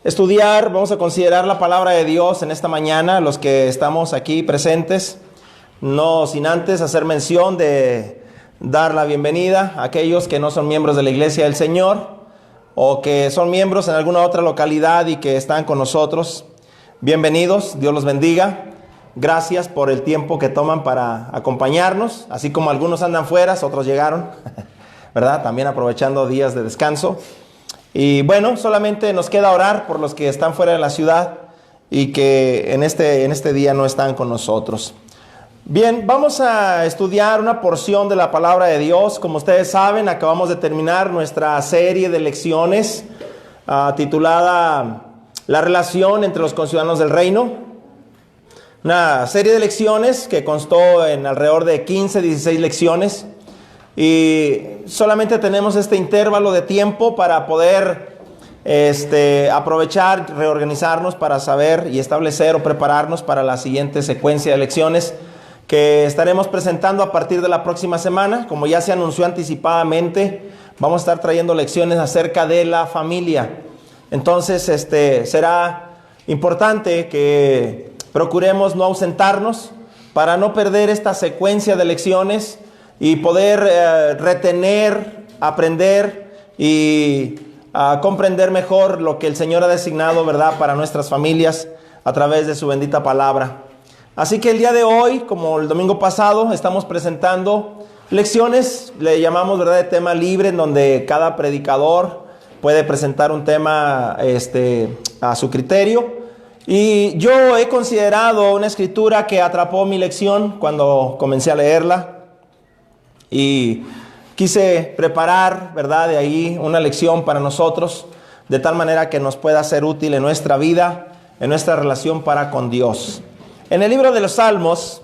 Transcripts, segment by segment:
estudiar, vamos a considerar la palabra de Dios en esta mañana, los que estamos aquí presentes, no sin antes hacer mención de dar la bienvenida a aquellos que no son miembros de la Iglesia del Señor o que son miembros en alguna otra localidad y que están con nosotros. Bienvenidos, Dios los bendiga. Gracias por el tiempo que toman para acompañarnos, así como algunos andan fuera, otros llegaron, ¿verdad? También aprovechando días de descanso. Y bueno, solamente nos queda orar por los que están fuera de la ciudad y que en este día no están con nosotros. Bien, vamos a estudiar una porción de la palabra de Dios. Como ustedes saben, acabamos de terminar nuestra serie de lecciones titulada La relación entre los conciudadanos del reino. Una serie de lecciones que constó en alrededor de 15, 16 lecciones. Y solamente tenemos este intervalo de tiempo para poder aprovechar, reorganizarnos para saber y establecer o prepararnos para la siguiente secuencia de lecciones que estaremos presentando a partir de la próxima semana. Como ya se anunció anticipadamente, vamos a estar trayendo lecciones acerca de la familia. Entonces, será importante que procuremos no ausentarnos para no perder esta secuencia de lecciones y poder retener, aprender y comprender mejor lo que el Señor ha designado, ¿verdad?, para nuestras familias a través de su bendita palabra. Así que el día de hoy, como el domingo pasado, estamos presentando lecciones, le llamamos, ¿verdad?, de tema libre, en donde cada predicador puede presentar un tema a su criterio. Y yo he considerado una escritura que atrapó mi lección cuando comencé a leerla. Y quise preparar, ¿verdad?, de ahí una lección para nosotros, de tal manera que nos pueda ser útil en nuestra vida, en nuestra relación para con Dios. En el libro de los Salmos,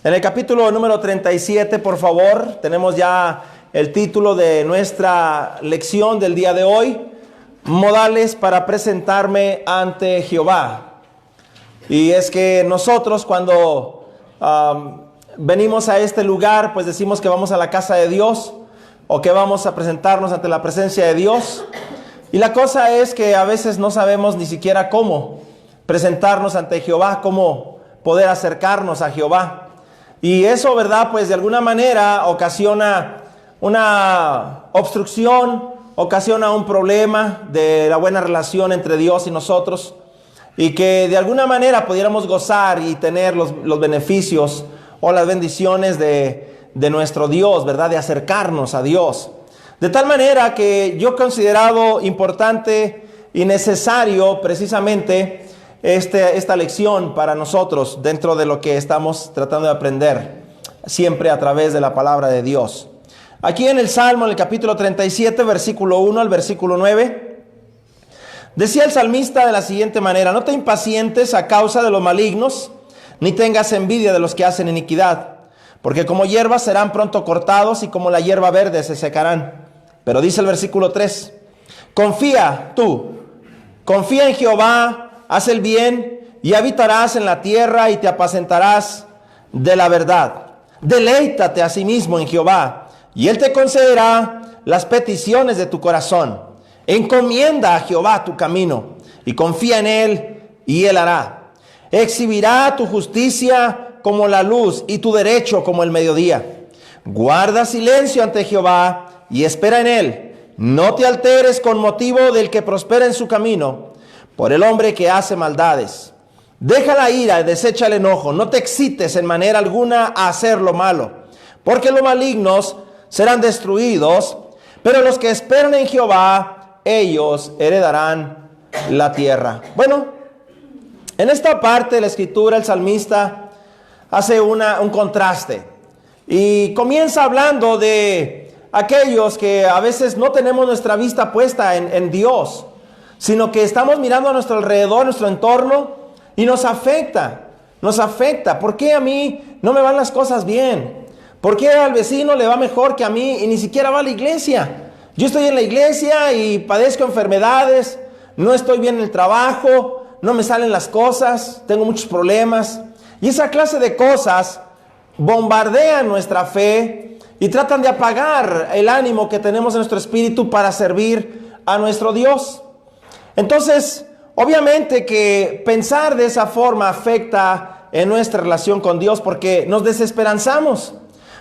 en el capítulo número 37, por favor, tenemos ya el título de nuestra lección del día de hoy: Modales para presentarme ante Jehová. Y es que nosotros cuando venimos a este lugar, pues decimos que vamos a la casa de Dios o que vamos a presentarnos ante la presencia de Dios. Y la cosa es que a veces no sabemos ni siquiera cómo presentarnos ante Jehová, cómo poder acercarnos a Jehová. Y eso, ¿verdad?, pues de alguna manera ocasiona una obstrucción, ocasiona un problema de la buena relación entre Dios y nosotros. Y que de alguna manera pudiéramos gozar y tener los beneficios o las bendiciones de nuestro Dios, ¿verdad?, de acercarnos a Dios. De tal manera que yo he considerado importante y necesario precisamente esta lección para nosotros dentro de lo que estamos tratando de aprender siempre a través de la palabra de Dios. Aquí en el Salmo, en el capítulo 37, versículo 1 al versículo 9, decía el salmista de la siguiente manera: no te impacientes a causa de los malignos, ni tengas envidia de los que hacen iniquidad, porque como hierba serán pronto cortados y como la hierba verde se secarán. Pero dice el versículo 3, confía en Jehová, haz el bien y habitarás en la tierra y te apacentarás de la verdad. Deleítate a sí mismo en Jehová y Él te concederá las peticiones de tu corazón. Encomienda a Jehová tu camino y confía en Él y Él hará. Exhibirá tu justicia como la luz y tu derecho como el mediodía. Guarda silencio ante Jehová y espera en Él. No te alteres con motivo del que prospera en su camino, por el hombre que hace maldades. Deja la ira y desecha el enojo. No te excites en manera alguna a hacer lo malo, porque los malignos serán destruidos, pero los que esperan en Jehová, ellos heredarán la tierra. Bueno, en esta parte de la escritura el salmista hace un contraste y comienza hablando de aquellos que a veces no tenemos nuestra vista puesta en Dios, sino que estamos mirando a nuestro alrededor, a nuestro entorno, y nos afecta. ¿Por qué a mí no me van las cosas bien? ¿Por qué al vecino le va mejor que a mí y ni siquiera va a la iglesia? Yo estoy en la iglesia y padezco enfermedades, no estoy bien en el trabajo, no me salen las cosas, tengo muchos problemas. Y esa clase de cosas bombardean nuestra fe y tratan de apagar el ánimo que tenemos en nuestro espíritu para servir a nuestro Dios. Entonces, obviamente que pensar de esa forma afecta en nuestra relación con Dios porque nos desesperanzamos.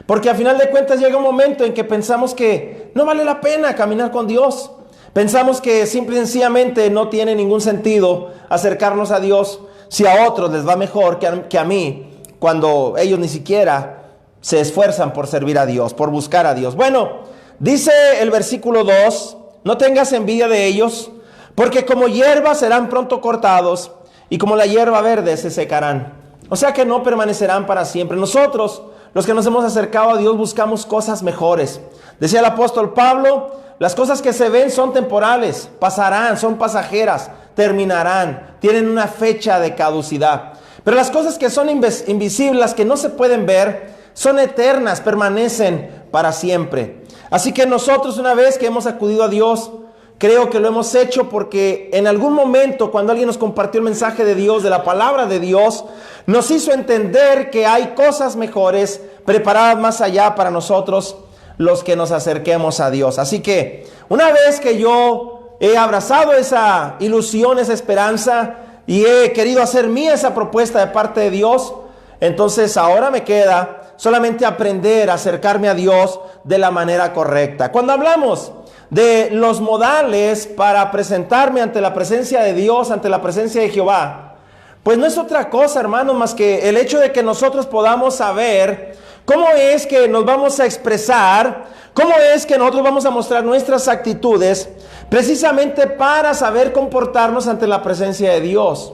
Porque a final de cuentas llega un momento en que pensamos que no vale la pena caminar con Dios. Pensamos que simple y sencillamente no tiene ningún sentido acercarnos a Dios si a otros les va mejor que a mí, cuando ellos ni siquiera se esfuerzan por servir a Dios, por buscar a Dios. Bueno, dice el versículo 2, no tengas envidia de ellos, porque como hierba serán pronto cortados, y como la hierba verde se secarán. O sea que no permanecerán para siempre. Nosotros, los que nos hemos acercado a Dios, buscamos cosas mejores. Decía el apóstol Pablo, las cosas que se ven son temporales, pasarán, son pasajeras, terminarán, tienen una fecha de caducidad. Pero las cosas que son invisibles, las que no se pueden ver, son eternas, permanecen para siempre. Así que nosotros, una vez que hemos acudido a Dios, creo que lo hemos hecho porque en algún momento, cuando alguien nos compartió el mensaje de Dios, de la palabra de Dios, nos hizo entender que hay cosas mejores preparadas más allá para nosotros, los que nos acerquemos a Dios. Así que una vez que yo he abrazado esa ilusión, esa esperanza, y he querido hacer mía esa propuesta de parte de Dios, entonces ahora me queda solamente aprender a acercarme a Dios de la manera correcta. Cuando hablamos de los modales para presentarme ante la presencia de Dios, ante la presencia de Jehová, pues no es otra cosa, hermanos, más que el hecho de que nosotros podamos saber cómo es que nos vamos a expresar, cómo es que nosotros vamos a mostrar nuestras actitudes, precisamente para saber comportarnos ante la presencia de Dios.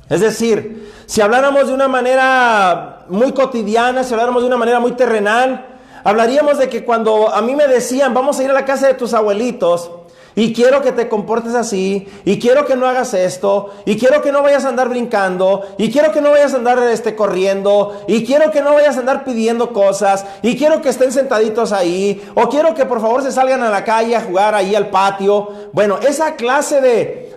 Es decir, si habláramos de una manera muy cotidiana, si habláramos de una manera muy terrenal, hablaríamos de que cuando a mí me decían, vamos a ir a la casa de tus abuelitos, y quiero que te comportes así, y quiero que no hagas esto, y quiero que no vayas a andar brincando, y quiero que no vayas a andar corriendo, y quiero que no vayas a andar pidiendo cosas, y quiero que estén sentaditos ahí, o quiero que por favor se salgan a la calle a jugar ahí al patio. Bueno, esa clase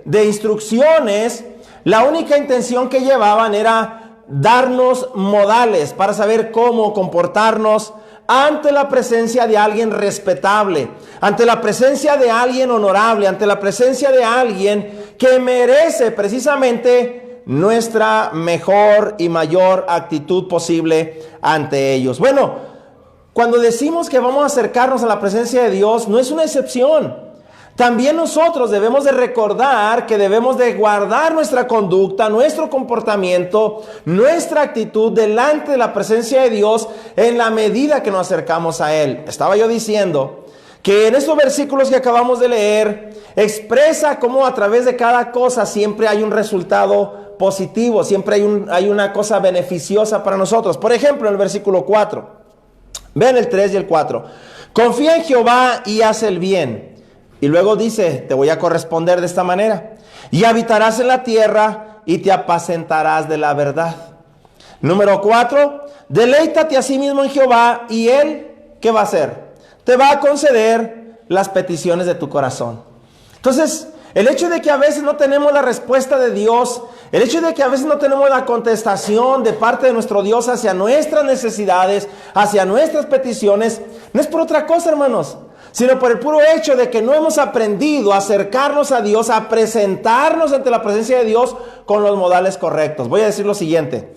de instrucciones, la única intención que llevaban era darnos modales para saber cómo comportarnos ante la presencia de alguien respetable, ante la presencia de alguien honorable, ante la presencia de alguien que merece precisamente nuestra mejor y mayor actitud posible ante ellos. Bueno, cuando decimos que vamos a acercarnos a la presencia de Dios, no es una excepción. También nosotros debemos de recordar que debemos de guardar nuestra conducta, nuestro comportamiento, nuestra actitud delante de la presencia de Dios en la medida que nos acercamos a Él. Estaba yo diciendo que en estos versículos que acabamos de leer, expresa cómo a través de cada cosa siempre hay un resultado positivo, siempre hay una cosa beneficiosa para nosotros. Por ejemplo, en el versículo 4, vean el 3 y el 4. Confía en Jehová y haz el bien. Y luego dice, te voy a corresponder de esta manera. Y habitarás en la tierra y te apacentarás de la verdad. Número 4, deleítate a sí mismo en Jehová y Él, ¿qué va a hacer? Te va a conceder las peticiones de tu corazón. Entonces, el hecho de que a veces no tenemos la respuesta de Dios, el hecho de que a veces no tenemos la contestación de parte de nuestro Dios hacia nuestras necesidades, hacia nuestras peticiones, no es por otra cosa, hermanos, sino por el puro hecho de que no hemos aprendido a acercarnos a Dios, a presentarnos ante la presencia de Dios con los modales correctos. Voy a decir lo siguiente.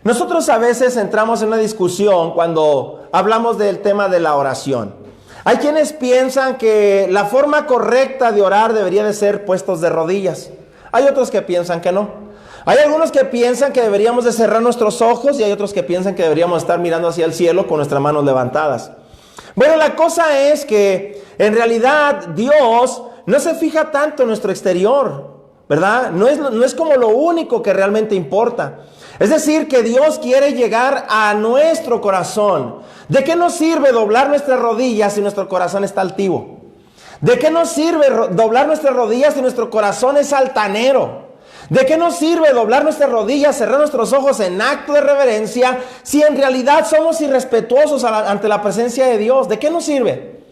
Nosotros a veces entramos en una discusión cuando hablamos del tema de la oración. Hay quienes piensan que la forma correcta de orar debería de ser puestos de rodillas. Hay otros que piensan que no. Hay algunos que piensan que deberíamos de cerrar nuestros ojos y hay otros que piensan que deberíamos estar mirando hacia el cielo con nuestras manos levantadas. Bueno, la cosa es que en realidad Dios no se fija tanto en nuestro exterior, ¿verdad? No es como lo único que realmente importa. Es decir, que Dios quiere llegar a nuestro corazón. ¿De qué nos sirve doblar nuestras rodillas si nuestro corazón está altivo? ¿De qué nos sirve doblar nuestras rodillas si nuestro corazón es altanero? ¿De qué nos sirve doblar nuestras rodillas, cerrar nuestros ojos en acto de reverencia si en realidad somos irrespetuosos ante la presencia de Dios? ¿De qué nos sirve?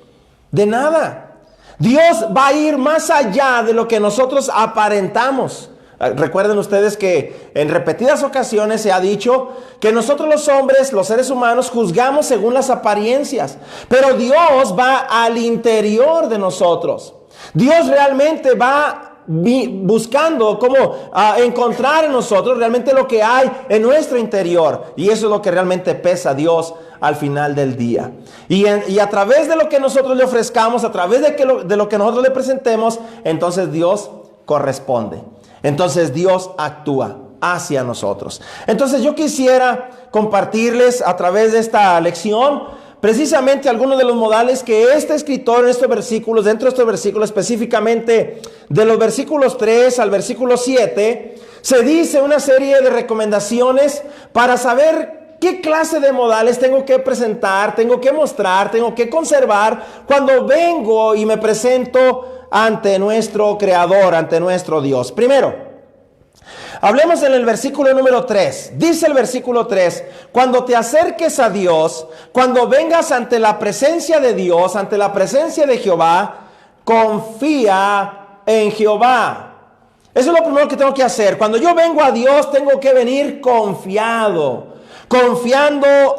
De nada. Dios va a ir más allá de lo que nosotros aparentamos. Recuerden ustedes que en repetidas ocasiones se ha dicho que nosotros los hombres, los seres humanos, juzgamos según las apariencias. Pero Dios va al interior de nosotros. Dios realmente va buscando cómo encontrar en nosotros realmente lo que hay en nuestro interior. Y eso es lo que realmente pesa a Dios al final del día. Y a través de lo que nosotros le ofrezcamos, a través de lo que nosotros le presentemos, entonces Dios corresponde. Entonces Dios actúa hacia nosotros. Entonces yo quisiera compartirles a través de esta lección precisamente algunos de los modales que este escritor en estos versículos, dentro de estos versículos, específicamente de los versículos 3 al versículo 7, se dice una serie de recomendaciones para saber qué clase de modales tengo que presentar, tengo que mostrar, tengo que conservar cuando vengo y me presento ante nuestro Creador, ante nuestro Dios. Primero, hablemos en el versículo número 3. Dice el versículo 3, cuando te acerques a Dios, cuando vengas ante la presencia de Dios, ante la presencia de Jehová, confía en Jehová. Eso es lo primero que tengo que hacer. Cuando yo vengo a Dios, tengo que venir confiando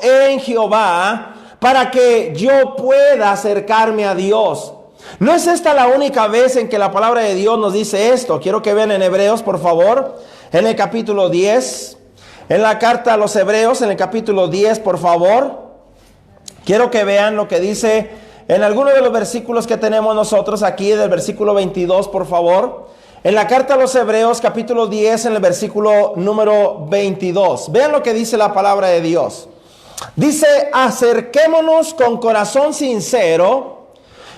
en Jehová para que yo pueda acercarme a Dios. No es esta la única vez en que la palabra de Dios nos dice esto. Quiero que vean en Hebreos, por favor, en el capítulo 10, en la carta a los Hebreos, en el capítulo 10, por favor. Quiero que vean lo que dice en algunos de los versículos que tenemos nosotros aquí, del versículo 22, por favor. En la carta a los Hebreos, capítulo 10, en el versículo número 22. Vean lo que dice la palabra de Dios. Dice, acerquémonos con corazón sincero,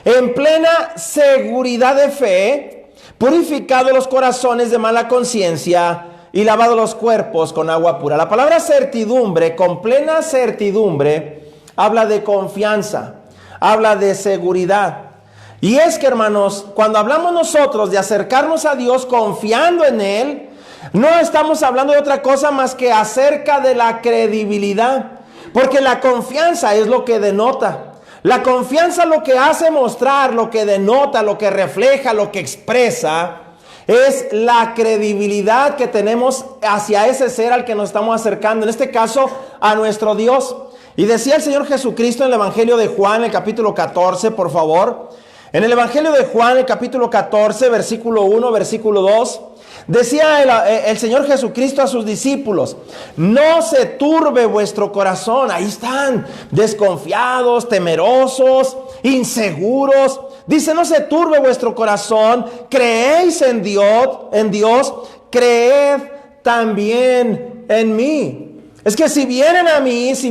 en plena seguridad de fe, purificados los corazones de mala conciencia y lavados los cuerpos con agua pura. La palabra certidumbre, con plena certidumbre, habla de confianza, habla de seguridad. Y es que, hermanos, cuando hablamos nosotros de acercarnos a Dios confiando en Él, no estamos hablando de otra cosa más que acerca de la credibilidad, porque la confianza es lo que denota. La confianza lo que hace mostrar, lo que denota, lo que refleja, lo que expresa, es la credibilidad que tenemos hacia ese ser al que nos estamos acercando, en este caso a nuestro Dios. Y decía el Señor Jesucristo en el Evangelio de Juan, el capítulo 14, por favor. En el Evangelio de Juan, el capítulo 14, versículo 1, versículo 2, decía el Señor Jesucristo a sus discípulos, no se turbe vuestro corazón. Ahí están, desconfiados, temerosos, inseguros. Dice, no se turbe vuestro corazón, creéis en Dios, creed también en mí. Es que si vienen a mí, si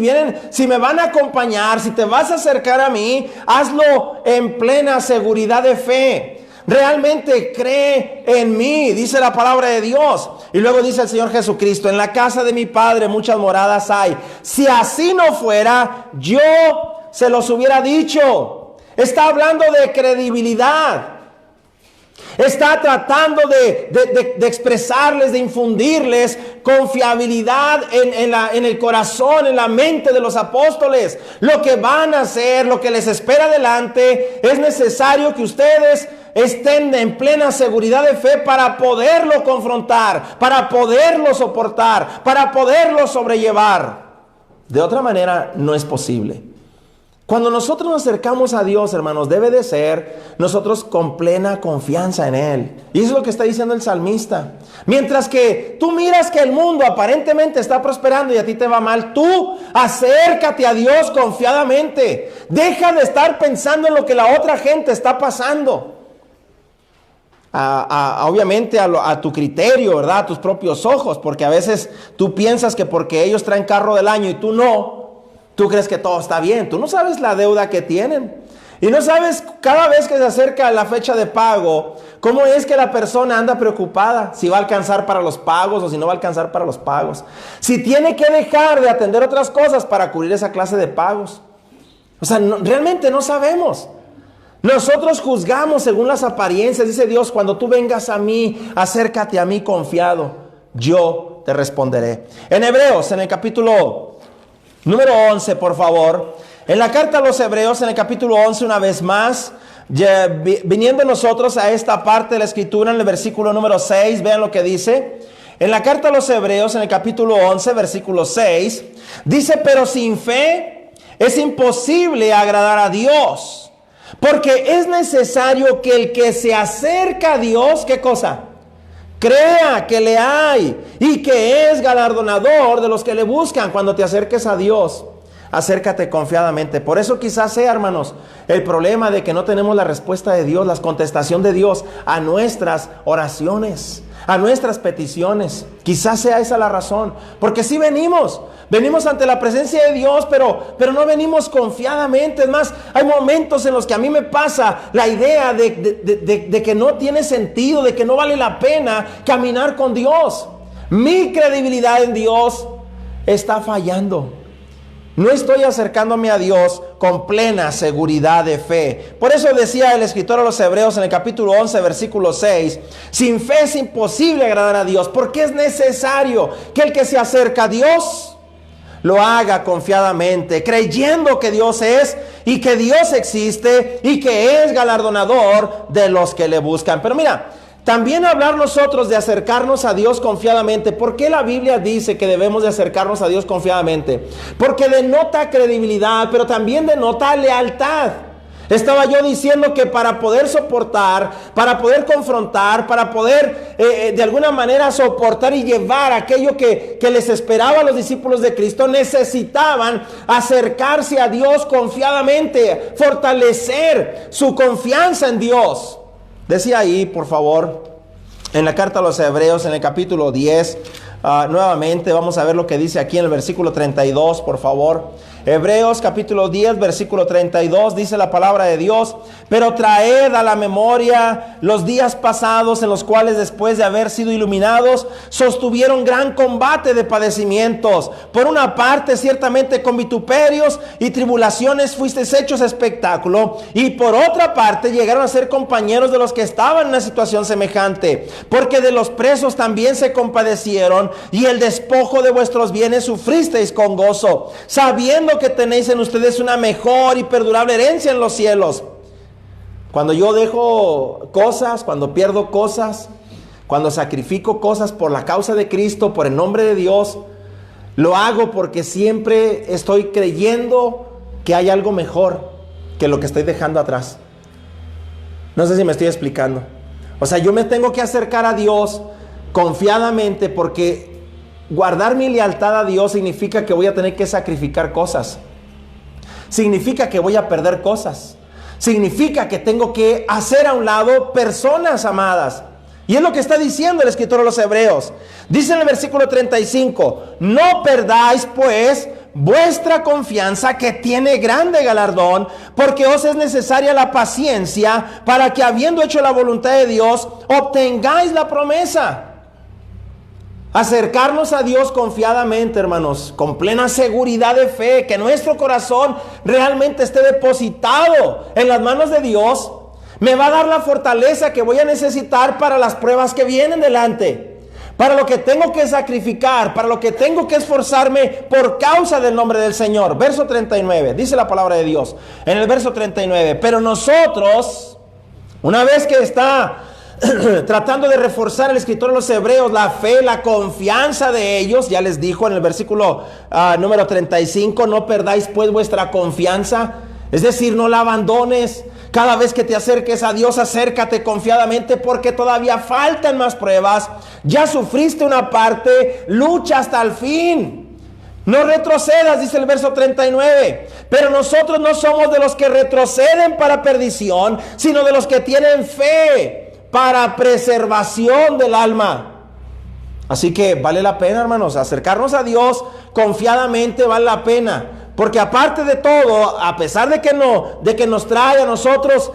me van a acompañar, si te vas a acercar a mí, hazlo en plena seguridad de fe. Realmente cree en mí, dice la palabra de Dios. Y luego dice el Señor Jesucristo, en la casa de mi Padre muchas moradas hay. Si así no fuera, yo se los hubiera dicho. Está hablando de credibilidad. Está tratando de expresarles, de infundirles confiabilidad en el corazón, en la mente de los apóstoles. Lo que van a hacer, lo que les espera adelante, es necesario que ustedes estén en plena seguridad de fe para poderlo confrontar, para poderlo soportar, para poderlo sobrellevar. De otra manera no es posible. Cuando nosotros nos acercamos a Dios, hermanos, debe de ser nosotros con plena confianza en Él. Y eso es lo que está diciendo el salmista. Mientras que tú miras que el mundo aparentemente está prosperando y a ti te va mal, tú acércate a Dios confiadamente. Deja de estar pensando en lo que la otra gente está pasando. Obviamente a tu criterio, ¿verdad? A tus propios ojos, porque a veces tú piensas que porque ellos traen carro del año y tú no, tú crees que todo está bien. Tú no sabes la deuda que tienen. Y no sabes cada vez que se acerca la fecha de pago, cómo es que la persona anda preocupada. Si va a alcanzar para los pagos o si no va a alcanzar para los pagos. Si tiene que dejar de atender otras cosas para cubrir esa clase de pagos. O sea, realmente no sabemos. Nosotros juzgamos según las apariencias. Dice Dios, cuando tú vengas a mí, acércate a mí confiado. Yo te responderé. En Hebreos, en el capítulo número 11, por favor. En la carta a los Hebreos, en el capítulo 11, una vez más, ya viniendo nosotros a esta parte de la escritura, en el versículo número 6, vean lo que dice. En la carta a los Hebreos, en el capítulo 11, versículo 6, dice, pero sin fe es imposible agradar a Dios, Porque es necesario que el que se acerca a Dios, ¿qué cosa? Crea que le hay y que es galardonador de los que le buscan. Cuando te acerques a Dios, acércate confiadamente. Por eso quizás sea, hermanos, el problema de que no tenemos la respuesta de Dios, la contestación de Dios a nuestras oraciones, a nuestras peticiones. Quizás sea esa la razón. Porque sí venimos ante la presencia de Dios, pero no venimos confiadamente. Es más, hay momentos en los que a mí me pasa la idea de que no tiene sentido, de que no vale la pena caminar con Dios. Mi credibilidad en Dios está fallando. No estoy acercándome a Dios con plena seguridad de fe. Por eso decía el escritor a los Hebreos en el capítulo 11, versículo 6, sin fe es imposible agradar a Dios, porque es necesario que el que se acerca a Dios lo haga confiadamente, creyendo que Dios es y que Dios existe y que es galardonador de los que le buscan. Pero mira, también hablar nosotros de acercarnos a Dios confiadamente. ¿Por qué la Biblia dice que debemos de acercarnos a Dios confiadamente? Porque denota credibilidad, pero también denota lealtad. Estaba yo diciendo que para poder soportar, para poder confrontar, para poder de alguna manera soportar y llevar aquello que les esperaba a los discípulos de Cristo, necesitaban acercarse a Dios confiadamente, fortalecer su confianza en Dios. Decía ahí, por favor, en la carta a los Hebreos, en el capítulo 10, nuevamente vamos a ver lo que dice aquí en el versículo 32, por favor. Hebreos capítulo 10, versículo 32, dice la palabra de Dios: pero traed a la memoria los días pasados, en los cuales después de haber sido iluminados, sostuvieron gran combate de padecimientos. Por una parte, ciertamente con vituperios y tribulaciones fuisteis hechos espectáculo, y por otra parte llegaron a ser compañeros de los que estaban en una situación semejante, porque de los presos también se compadecieron, y el despojo de vuestros bienes sufristeis con gozo, sabiendo que tenéis en ustedes una mejor y perdurable herencia en los cielos. Cuando yo dejo cosas, cuando pierdo cosas, cuando sacrifico cosas por la causa de Cristo, por el nombre de Dios, lo hago porque siempre estoy creyendo que hay algo mejor que lo que estoy dejando atrás. No sé si me estoy explicando. O sea, yo me tengo que acercar a Dios confiadamente, porque guardar mi lealtad a Dios significa que voy a tener que sacrificar cosas. Significa que voy a perder cosas. Significa que tengo que hacer a un lado personas amadas. Y es lo que está diciendo el escritor a los Hebreos. Dice en el versículo 35: no perdáis pues vuestra confianza, que tiene grande galardón, porque os es necesaria la paciencia, para que, habiendo hecho la voluntad de Dios, obtengáis la promesa. Acercarnos a Dios confiadamente, hermanos, con plena seguridad de fe, que nuestro corazón realmente esté depositado en las manos de Dios, me va a dar la fortaleza que voy a necesitar para las pruebas que vienen delante, para lo que tengo que sacrificar, para lo que tengo que esforzarme por causa del nombre del Señor. Verso 39, dice la palabra de Dios en el verso 39: pero nosotros, una vez que está tratando de reforzar el escritor de los Hebreos la fe, la confianza de ellos, ya les dijo en el versículo número 35: no perdáis pues vuestra confianza. Es decir, no la abandones. Cada vez que te acerques a Dios, acércate confiadamente, porque todavía faltan más pruebas. Ya sufriste una parte, lucha hasta el fin. No retrocedas, dice el verso 39. Pero nosotros no somos de los que retroceden para perdición, sino de los que tienen fe para preservación del alma. Así que vale la pena, hermanos, acercarnos a Dios confiadamente. Vale la pena, porque aparte de todo, a pesar de que nos trae a nosotros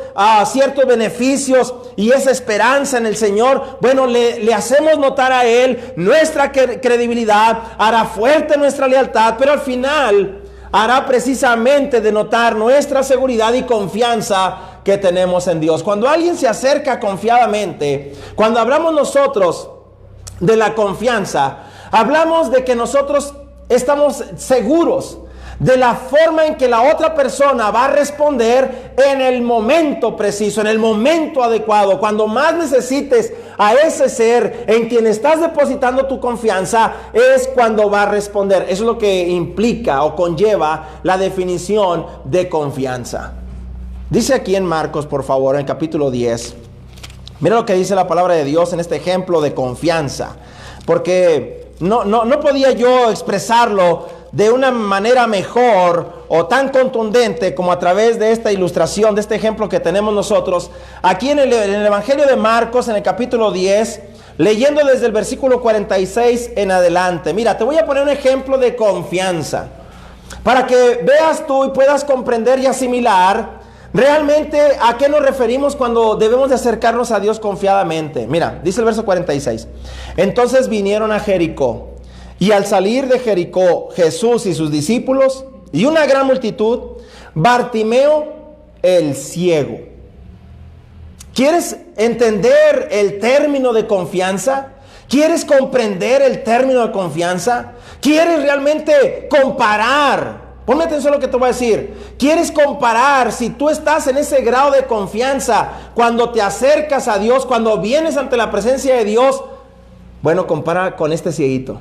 ciertos beneficios y esa esperanza en el Señor, bueno, le hacemos notar a Él nuestra credibilidad, hará fuerte nuestra lealtad, pero al final hará precisamente denotar nuestra seguridad y confianza que tenemos en Dios. Cuando alguien se acerca confiadamente, cuando hablamos nosotros de la confianza, hablamos de que nosotros estamos seguros de la forma en que la otra persona va a responder en el momento preciso, en el momento adecuado. Cuando más necesites a ese ser en quien estás depositando tu confianza, es cuando va a responder. Eso es lo que implica o conlleva la definición de confianza. Dice aquí en Marcos, por favor, en el capítulo 10. Mira lo que dice la palabra de Dios en este ejemplo de confianza. Porque no podía yo expresarlo de una manera mejor o tan contundente como a través de esta ilustración, de este ejemplo que tenemos nosotros. Aquí en el Evangelio de Marcos, en el capítulo 10, leyendo desde el versículo 46 en adelante. Mira, te voy a poner un ejemplo de confianza, para que veas tú y puedas comprender y asimilar realmente a qué nos referimos cuando debemos de acercarnos a Dios confiadamente. Mira, dice el verso 46. Entonces vinieron a Jericó, y al salir de Jericó, Jesús y sus discípulos y una gran multitud, Bartimeo el ciego. ¿Quieres entender el término de confianza? ¿Quieres comprender el término de confianza? ¿Quieres realmente comparar? Ponme atención a lo que te voy a decir. ¿Quieres comparar si tú estás en ese grado de confianza cuando te acercas a Dios, cuando vienes ante la presencia de Dios? Bueno, compara con este cieguito,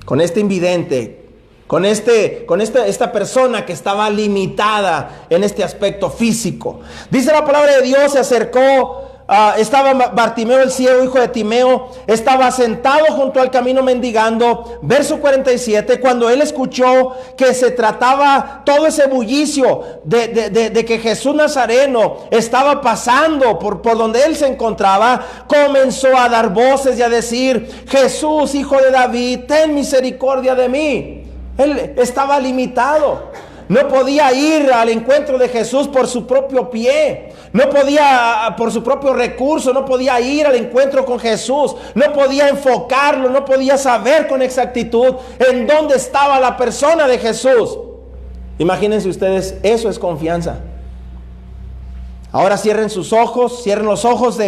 con este invidente, con esta persona que estaba limitada en este aspecto físico. Dice la palabra de Dios, se acercó. Estaba Bartimeo el ciego, hijo de Timeo, estaba sentado junto al camino mendigando. Verso 47, cuando él escuchó que se trataba todo ese bullicio de que Jesús Nazareno estaba pasando por donde él se encontraba, comenzó a dar voces y a decir: Jesús, hijo de David, ten misericordia de mí. Él estaba limitado. No podía ir al encuentro de Jesús por su propio pie. No podía por su propio recurso. No podía ir al encuentro con Jesús. No podía enfocarlo. No podía saber con exactitud en dónde estaba la persona de Jesús. Imagínense ustedes, eso es confianza. Ahora cierren sus ojos, cierren los ojos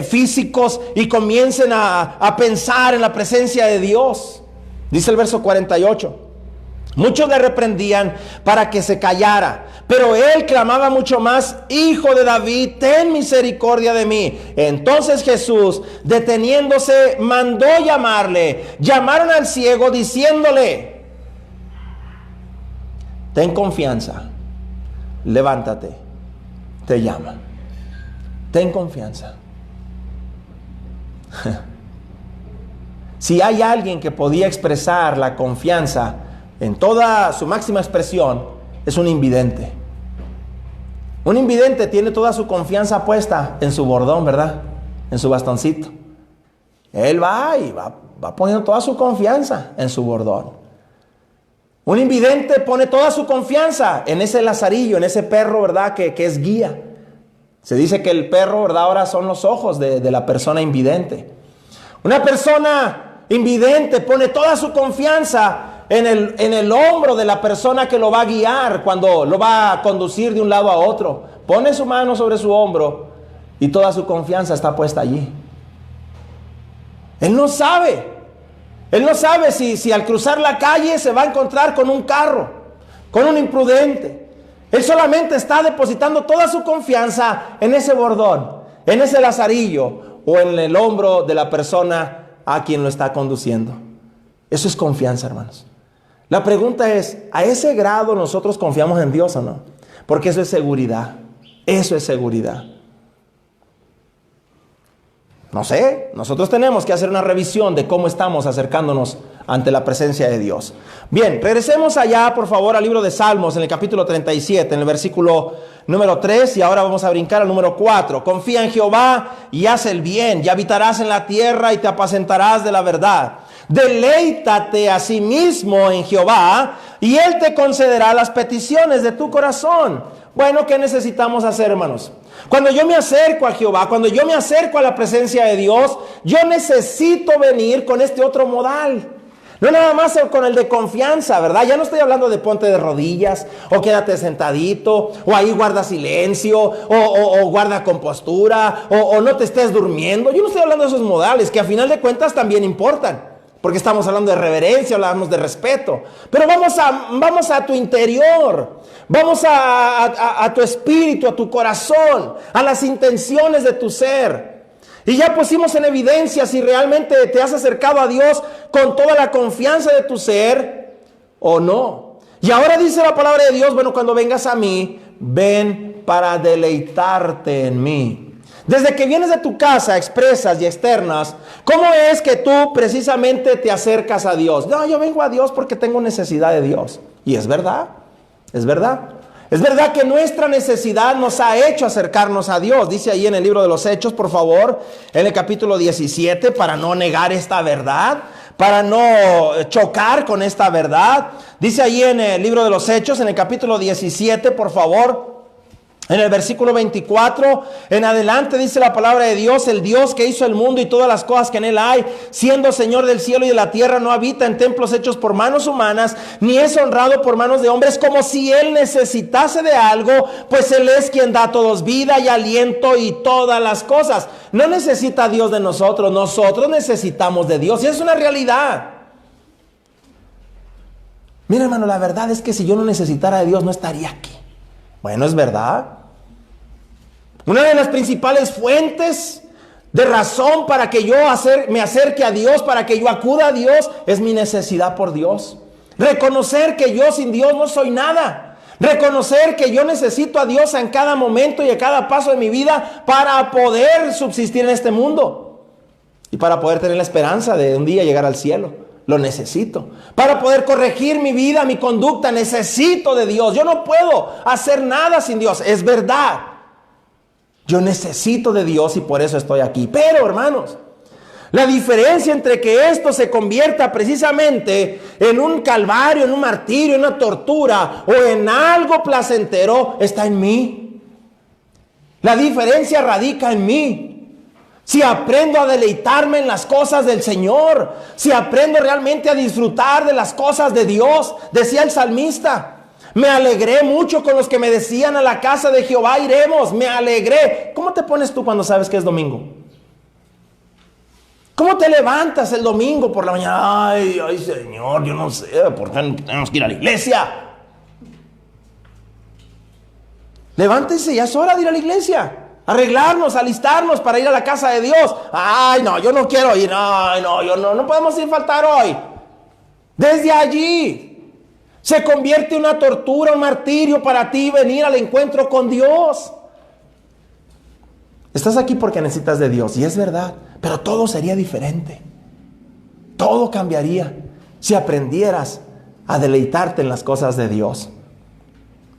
físicos y comiencen a pensar en la presencia de Dios. Dice el verso 48. Muchos le reprendían para que se callara, pero él clamaba mucho más: Hijo de David, ten misericordia de mí. Entonces Jesús, deteniéndose, mandó llamarle. Llamaron al ciego diciéndole: ten confianza, levántate, te llama. Ten confianza. Si hay alguien que podía expresar la confianza en toda su máxima expresión, es un invidente. Un invidente tiene toda su confianza puesta en su bordón, ¿verdad? En su bastoncito. Él va y va poniendo toda su confianza en su bordón. Un invidente pone toda su confianza en ese lazarillo, en ese perro, ¿verdad? Que es guía. Se dice que el perro, ¿verdad?, ahora son los ojos de la persona invidente. Una persona invidente pone toda su confianza en el hombro de la persona que lo va a guiar cuando lo va a conducir de un lado a otro. Pone su mano sobre su hombro y toda su confianza está puesta allí. Él no sabe si al cruzar la calle se va a encontrar con un carro, con un imprudente. Él solamente está depositando toda su confianza en ese bordón, en ese lazarillo o en el hombro de la persona a quien lo está conduciendo. Eso es confianza, hermanos. La pregunta es, ¿a ese grado nosotros confiamos en Dios o no? Porque eso es seguridad. Eso es seguridad. No sé, nosotros tenemos que hacer una revisión de cómo estamos acercándonos ante la presencia de Dios. Bien, regresemos allá, por favor, al libro de Salmos, en el capítulo 37, en el versículo número 3, y ahora vamos a brincar al número 4. Confía en Jehová y haz el bien, y habitarás en la tierra y te apacentarás de la verdad. Deleítate a sí mismo en Jehová y Él te concederá las peticiones de tu corazón. Bueno, ¿qué necesitamos hacer, hermanos? Cuando yo me acerco a Jehová, cuando yo me acerco a la presencia de Dios, yo necesito venir con este otro modal. No nada más con el de confianza, ¿verdad? Ya no estoy hablando de ponte de rodillas, o quédate sentadito, o ahí guarda silencio, o guarda compostura, o no te estés durmiendo. Yo no estoy hablando de esos modales, que a final de cuentas también importan. Porque estamos hablando de reverencia, hablamos de respeto. Pero vamos a tu interior. Vamos a tu espíritu, a tu corazón, a las intenciones de tu ser. Y ya pusimos en evidencia si realmente te has acercado a Dios con toda la confianza de tu ser o no. Y ahora dice la palabra de Dios, bueno, cuando vengas a mí, ven para deleitarte en mí. Desde que vienes de tu casa, expresas y externas, ¿cómo es que tú precisamente te acercas a Dios? No, yo vengo a Dios porque tengo necesidad de Dios. Y es verdad, es verdad. Es verdad que nuestra necesidad nos ha hecho acercarnos a Dios. Dice ahí en el libro de los Hechos, por favor, en el capítulo 17, para no negar esta verdad, para no chocar con esta verdad. Dice ahí en el libro de los Hechos, en el capítulo 17, por favor, en el versículo 24 en adelante dice la palabra de Dios: el Dios que hizo el mundo y todas las cosas que en él hay, siendo Señor del cielo y de la tierra, no habita en templos hechos por manos humanas, ni es honrado por manos de hombres, como si él necesitase de algo, pues él es quien da a todos vida y aliento y todas las cosas. No necesita Dios de nosotros, nosotros necesitamos de Dios, y es una realidad. Mira, hermano, la verdad es que si yo no necesitara de Dios, no estaría aquí. Bueno, es verdad. Una de las principales fuentes de razón para que yo me acerque a Dios, para que yo acuda a Dios, es mi necesidad por Dios. Reconocer que yo sin Dios no soy nada. Reconocer que yo necesito a Dios en cada momento y a cada paso de mi vida para poder subsistir en este mundo. Y para poder tener la esperanza de un día llegar al cielo. Lo necesito. Para poder corregir mi vida, mi conducta, necesito de Dios. Yo no puedo hacer nada sin Dios. Es verdad. Yo necesito de Dios y por eso estoy aquí. Pero, hermanos, la diferencia entre que esto se convierta precisamente en un calvario, en un martirio, en una tortura o en algo placentero, está en mí. La diferencia radica en mí. Si aprendo a deleitarme en las cosas del Señor, si aprendo realmente a disfrutar de las cosas de Dios, decía el salmista: me alegré mucho con los que me decían, a la casa de Jehová iremos. Me alegré. ¿Cómo te pones tú cuando sabes que es domingo? ¿Cómo te levantas el domingo por la mañana? Ay, Señor, yo no sé, ¿por qué tenemos que ir a la iglesia? Levántese, ya es hora de ir a la iglesia. Arreglarnos, alistarnos para ir a la casa de Dios. Ay, no, yo no quiero ir. No podemos ir a faltar hoy. Desde allí se convierte en una tortura, un martirio para ti venir al encuentro con Dios. Estás aquí porque necesitas de Dios, y es verdad, pero todo sería diferente. Todo cambiaría si aprendieras a deleitarte en las cosas de Dios.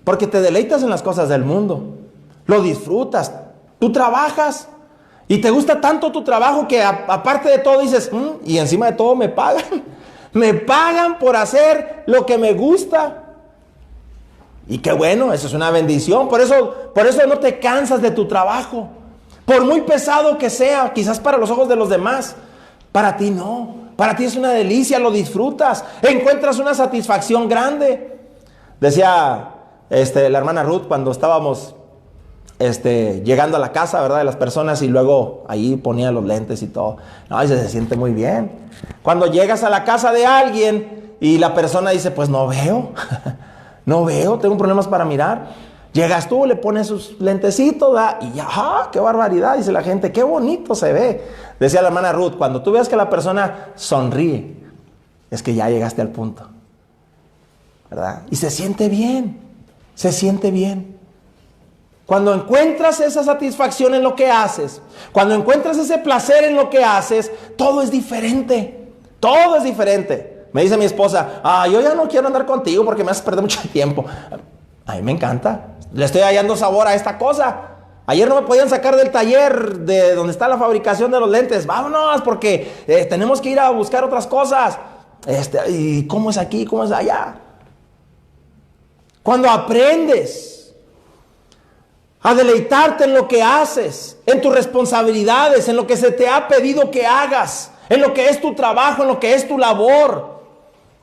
Porque te deleitas en las cosas del mundo, lo disfrutas, tú trabajas y te gusta tanto tu trabajo que aparte de todo dices, y encima de todo me pagan. Me pagan por hacer lo que me gusta. Y qué bueno, eso es una bendición. Por eso no te cansas de tu trabajo. Por muy pesado que sea, quizás para los ojos de los demás, para ti no. Para ti es una delicia, lo disfrutas. Encuentras una satisfacción grande. Decía la hermana Ruth cuando estábamos llegando a la casa, ¿verdad?, de las personas, y luego ahí ponía los lentes y todo. No, y se siente muy bien. Cuando llegas a la casa de alguien y la persona dice, pues no veo, no veo, tengo problemas para mirar. Llegas tú, le pones sus lentecitos, ¿verdad?, y ya, ¡ah, qué barbaridad! Dice la gente, qué bonito se ve. Decía la hermana Ruth, cuando tú veas que la persona sonríe, es que ya llegaste al punto, ¿verdad? Y se siente bien, se siente bien. Cuando encuentras esa satisfacción en lo que haces, cuando encuentras ese placer en lo que haces, todo es diferente. Todo es diferente. Me dice mi esposa, yo ya no quiero andar contigo porque me haces perder mucho tiempo. A mí me encanta. Le estoy hallando sabor a esta cosa. Ayer no me podían sacar del taller de donde está la fabricación de los lentes. Vámonos porque tenemos que ir a buscar otras cosas. ¿Y cómo es aquí? ¿Cómo es allá? Cuando aprendes a deleitarte en lo que haces, en tus responsabilidades, en lo que se te ha pedido que hagas, en lo que es tu trabajo, en lo que es tu labor,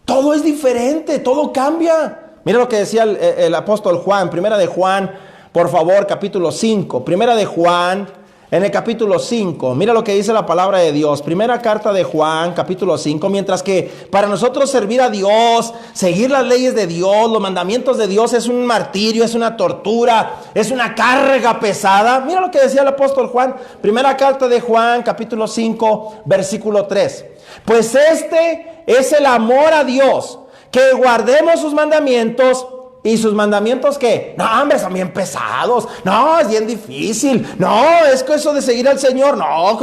todo es diferente, todo cambia. Mira lo que decía el apóstol Juan, primera de Juan, por favor, capítulo 5, primera de Juan, en el capítulo 5, mira lo que dice la palabra de Dios. Primera carta de Juan, capítulo 5, mientras que para nosotros servir a Dios, seguir las leyes de Dios, los mandamientos de Dios es un martirio, es una tortura, es una carga pesada. Mira lo que decía el apóstol Juan, primera carta de Juan, capítulo 5, versículo 3. Pues este es el amor a Dios, que guardemos sus mandamientos, ¿Y sus mandamientos qué? No, hombre, son bien pesados. No, es bien difícil. No, es que eso de seguir al Señor, no.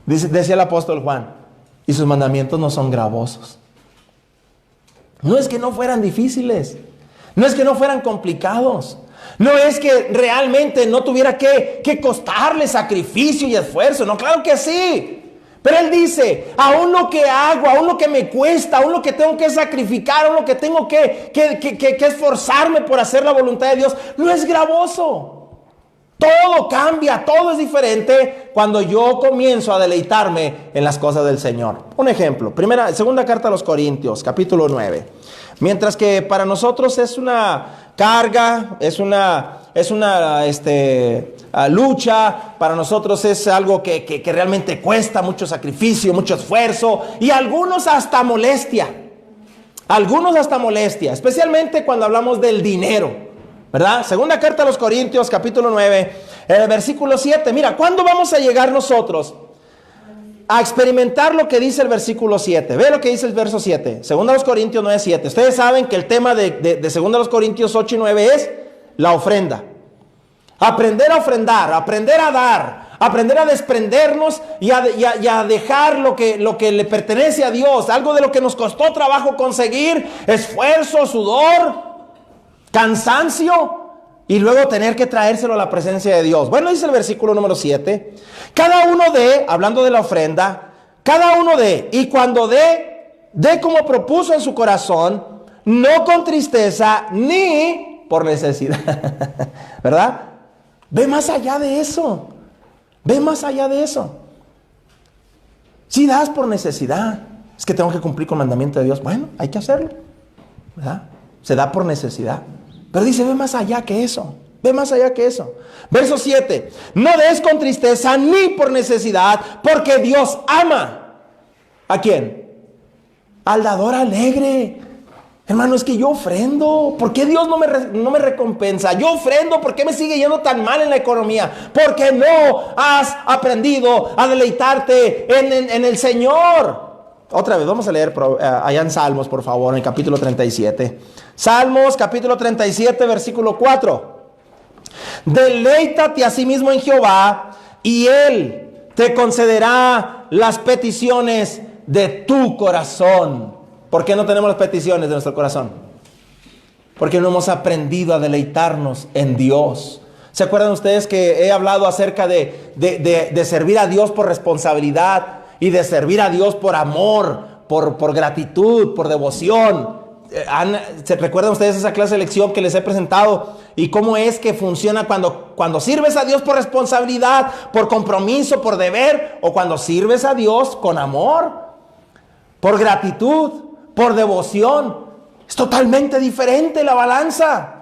Decía el apóstol Juan, y sus mandamientos no son gravosos. No es que no fueran difíciles. No es que no fueran complicados. No es que realmente no tuviera que costarle sacrificio y esfuerzo. No, claro que sí. Pero él dice, aún lo que hago, aún lo que me cuesta, aún lo que tengo que sacrificar, aún lo que tengo que esforzarme por hacer la voluntad de Dios, no es gravoso. Todo cambia, todo es diferente cuando yo comienzo a deleitarme en las cosas del Señor. Un ejemplo, segunda carta a los Corintios, capítulo 9. Mientras que para nosotros es una carga, es una lucha, para nosotros es algo que realmente cuesta mucho sacrificio, mucho esfuerzo y algunos hasta molestia. Especialmente cuando hablamos del dinero. ¿Verdad? Segunda carta a los Corintios, capítulo 9, en el versículo 7. Mira, ¿cuándo vamos a llegar nosotros a experimentar lo que dice el versículo 7? Ve lo que dice el verso 7. Segunda a los Corintios 9, 7. Ustedes saben que el tema de segunda a los Corintios 8 y 9 es la ofrenda. Aprender a ofrendar, aprender a dar, aprender a desprendernos y a dejar lo que le pertenece a Dios. Algo de lo que nos costó trabajo conseguir, esfuerzo, sudor, cansancio, y luego tener que traérselo a la presencia de Dios. Bueno, dice el versículo número 7, cada uno dé, hablando de la ofrenda, cada uno dé, y cuando dé como propuso en su corazón, no con tristeza ni por necesidad. ¿Verdad? Ve más allá de eso. Ve más allá de eso. Si das por necesidad, es que tengo que cumplir con el mandamiento de Dios. Bueno, hay que hacerlo. ¿Verdad? Se da por necesidad. Pero dice, ve más allá que eso. Ve más allá que eso. Verso 7. No des con tristeza ni por necesidad, porque Dios ama. ¿A quién? Al dador alegre. Hermano, es que yo ofrendo. ¿Por qué Dios no me recompensa? Yo ofrendo. ¿Por qué me sigue yendo tan mal en la economía? Porque no has aprendido a deleitarte en el Señor. Otra vez, vamos a leer allá en Salmos, por favor, en el capítulo 37. Salmos, capítulo 37, versículo 4. Deleítate a sí mismo en Jehová, y Él te concederá las peticiones de tu corazón. ¿Por qué no tenemos las peticiones de nuestro corazón? Porque no hemos aprendido a deleitarnos en Dios. ¿Se acuerdan ustedes que he hablado acerca de servir a Dios por responsabilidad? Y de servir a Dios por amor, por gratitud, por devoción. ¿Se recuerdan ustedes esa clase de lección que les he presentado? Y cómo es que funciona cuando sirves a Dios por responsabilidad, por compromiso, por deber, o cuando sirves a Dios con amor, por gratitud, por devoción. Es totalmente diferente la balanza.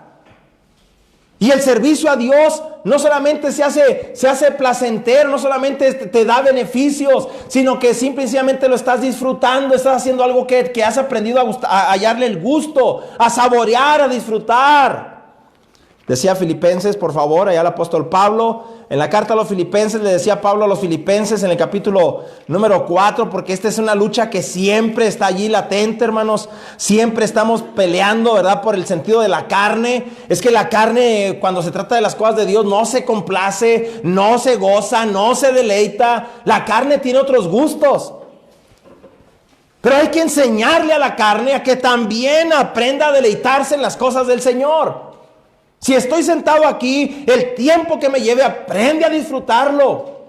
Y el servicio a Dios no solamente se hace placentero, no solamente te da beneficios, sino que simplemente lo estás disfrutando, estás haciendo algo que has aprendido a hallarle el gusto, a saborear, a disfrutar. Decía Filipenses, por favor, allá el apóstol Pablo, en la carta a los Filipenses, le decía Pablo a los Filipenses en el capítulo número 4, porque esta es una lucha que siempre está allí latente, hermanos. Siempre estamos peleando, ¿verdad? Por el sentido de la carne. Es que la carne, cuando se trata de las cosas de Dios, no se complace, no se goza, no se deleita. La carne tiene otros gustos. Pero hay que enseñarle a la carne a que también aprenda a deleitarse en las cosas del Señor. Si estoy sentado aquí, el tiempo que me lleve, aprende a disfrutarlo.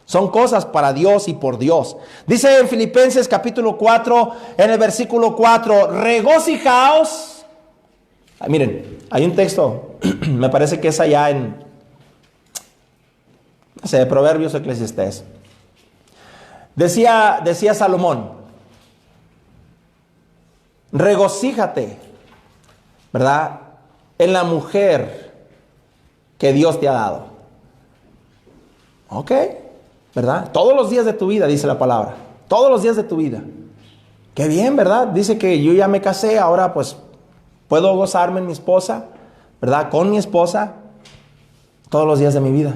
Son cosas para Dios y por Dios. Dice en Filipenses capítulo 4, en el versículo 4, regocijaos. Miren, hay un texto, me parece que es allá en, no sé, Proverbios o Eclesiastés. Decía Salomón, regocíjate, ¿verdad?, en la mujer que Dios te ha dado. Ok, ¿verdad? Todos los días de tu vida, dice la palabra. Todos los días de tu vida. Qué bien, ¿verdad? Dice que yo ya me casé, ahora pues puedo gozarme en mi esposa, ¿verdad? Con mi esposa todos los días de mi vida.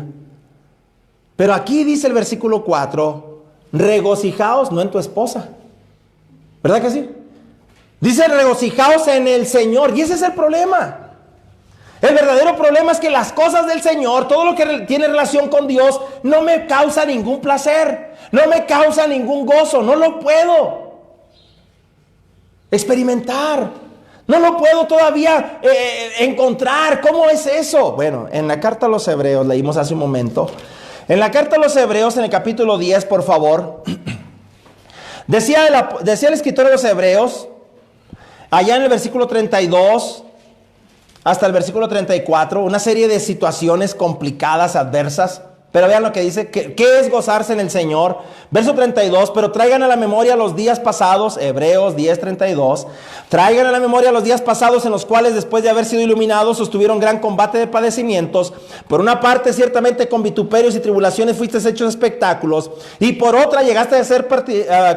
Pero aquí dice el versículo 4, regocijaos no en tu esposa. ¿Verdad que sí? Dice regocijaos en el Señor. Y ese es el problema. El verdadero problema es que las cosas del Señor, todo lo que tiene relación con Dios, no me causa ningún placer, no me causa ningún gozo, no lo puedo experimentar, no lo puedo todavía encontrar. ¿Cómo es eso? Bueno, en la carta a los Hebreos, leímos hace un momento, en la carta a los Hebreos, en el capítulo 10, por favor, decía el escritor de los Hebreos, allá en el versículo 32, hasta el versículo 34, una serie de situaciones complicadas, adversas. Pero vean lo que dice, ¿qué es gozarse en el Señor? Verso 32, pero traigan a la memoria los días pasados, Hebreos 10:32, traigan a la memoria los días pasados en los cuales después de haber sido iluminados sostuvieron gran combate de padecimientos. Por una parte ciertamente con vituperios y tribulaciones fuisteis hechos espectáculos, y por otra llegaste a ser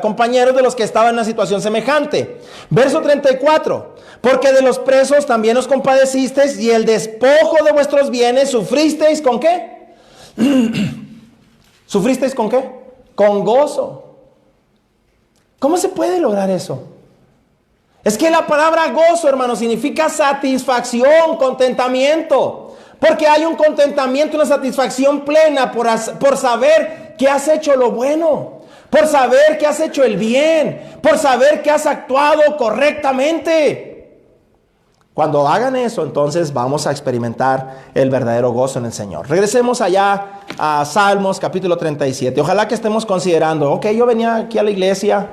compañeros de los que estaban en una situación semejante. Verso 34, porque de los presos también os compadecisteis, y el despojo de vuestros bienes sufristeis, ¿con qué? ¿Sufristeis con qué? Con gozo. ¿Cómo se puede lograr eso? Es que la palabra gozo, hermano, significa satisfacción, contentamiento. Porque hay un contentamiento, una satisfacción plena por saber que has hecho lo bueno, por saber que has hecho el bien, por saber que has actuado correctamente. Cuando hagan eso, entonces vamos a experimentar el verdadero gozo en el Señor. Regresemos allá a Salmos capítulo 37. Ojalá que estemos considerando, ok, yo venía aquí a la iglesia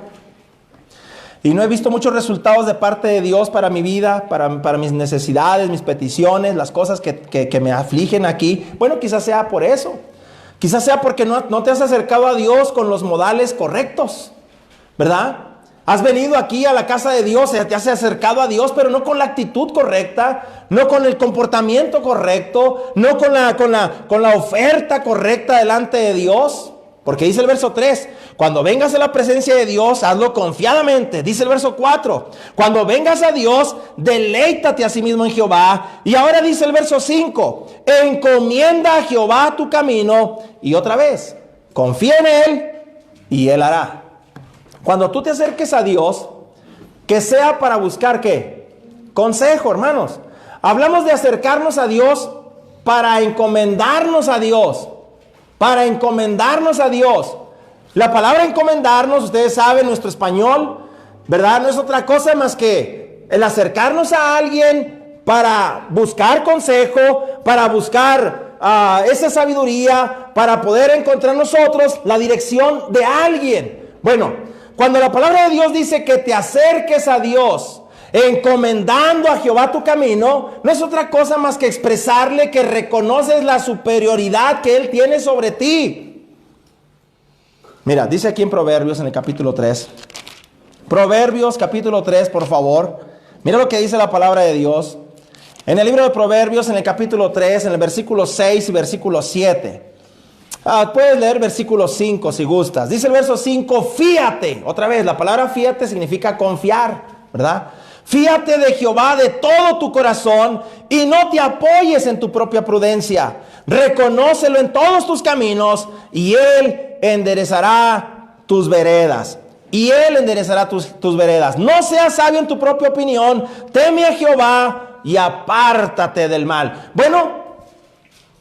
y no he visto muchos resultados de parte de Dios para mi vida, para mis necesidades, mis peticiones, las cosas que me afligen aquí. Bueno, quizás sea por eso. Quizás sea porque no te has acercado a Dios con los modales correctos, ¿verdad? Has venido aquí a la casa de Dios, te has acercado a Dios, pero no con la actitud correcta, no con el comportamiento correcto, no con la oferta correcta delante de Dios. Porque dice el verso 3, cuando vengas a la presencia de Dios, hazlo confiadamente. Dice el verso 4, cuando vengas a Dios, deleítate a sí mismo en Jehová. Y ahora dice el verso 5, encomienda a Jehová tu camino. Y otra vez, confía en Él y Él hará. Cuando tú te acerques a Dios, que sea para buscar ¿qué? Consejo, hermanos. Hablamos de acercarnos a Dios para encomendarnos a Dios. Para encomendarnos a Dios. La palabra encomendarnos, ustedes saben, nuestro español, ¿verdad? No es otra cosa más que el acercarnos a alguien para buscar consejo, para buscar esa sabiduría, para poder encontrar nosotros la dirección de alguien. Bueno, cuando la palabra de Dios dice que te acerques a Dios, encomendando a Jehová tu camino, no es otra cosa más que expresarle que reconoces la superioridad que Él tiene sobre ti. Mira, dice aquí en Proverbios, en el capítulo 3. Proverbios, capítulo 3, por favor. Mira lo que dice la palabra de Dios. En el libro de Proverbios, en el capítulo 3, en el versículo 6 y versículo 7. Puedes leer versículo 5 si gustas. Dice el verso 5, fíate. Otra vez, la palabra fíate significa confiar, ¿verdad? Fíate de Jehová de todo tu corazón y no te apoyes en tu propia prudencia. Reconócelo en todos tus caminos y Él enderezará tus veredas. Y Él enderezará tus veredas. No seas sabio en tu propia opinión. Teme a Jehová y apártate del mal. Bueno,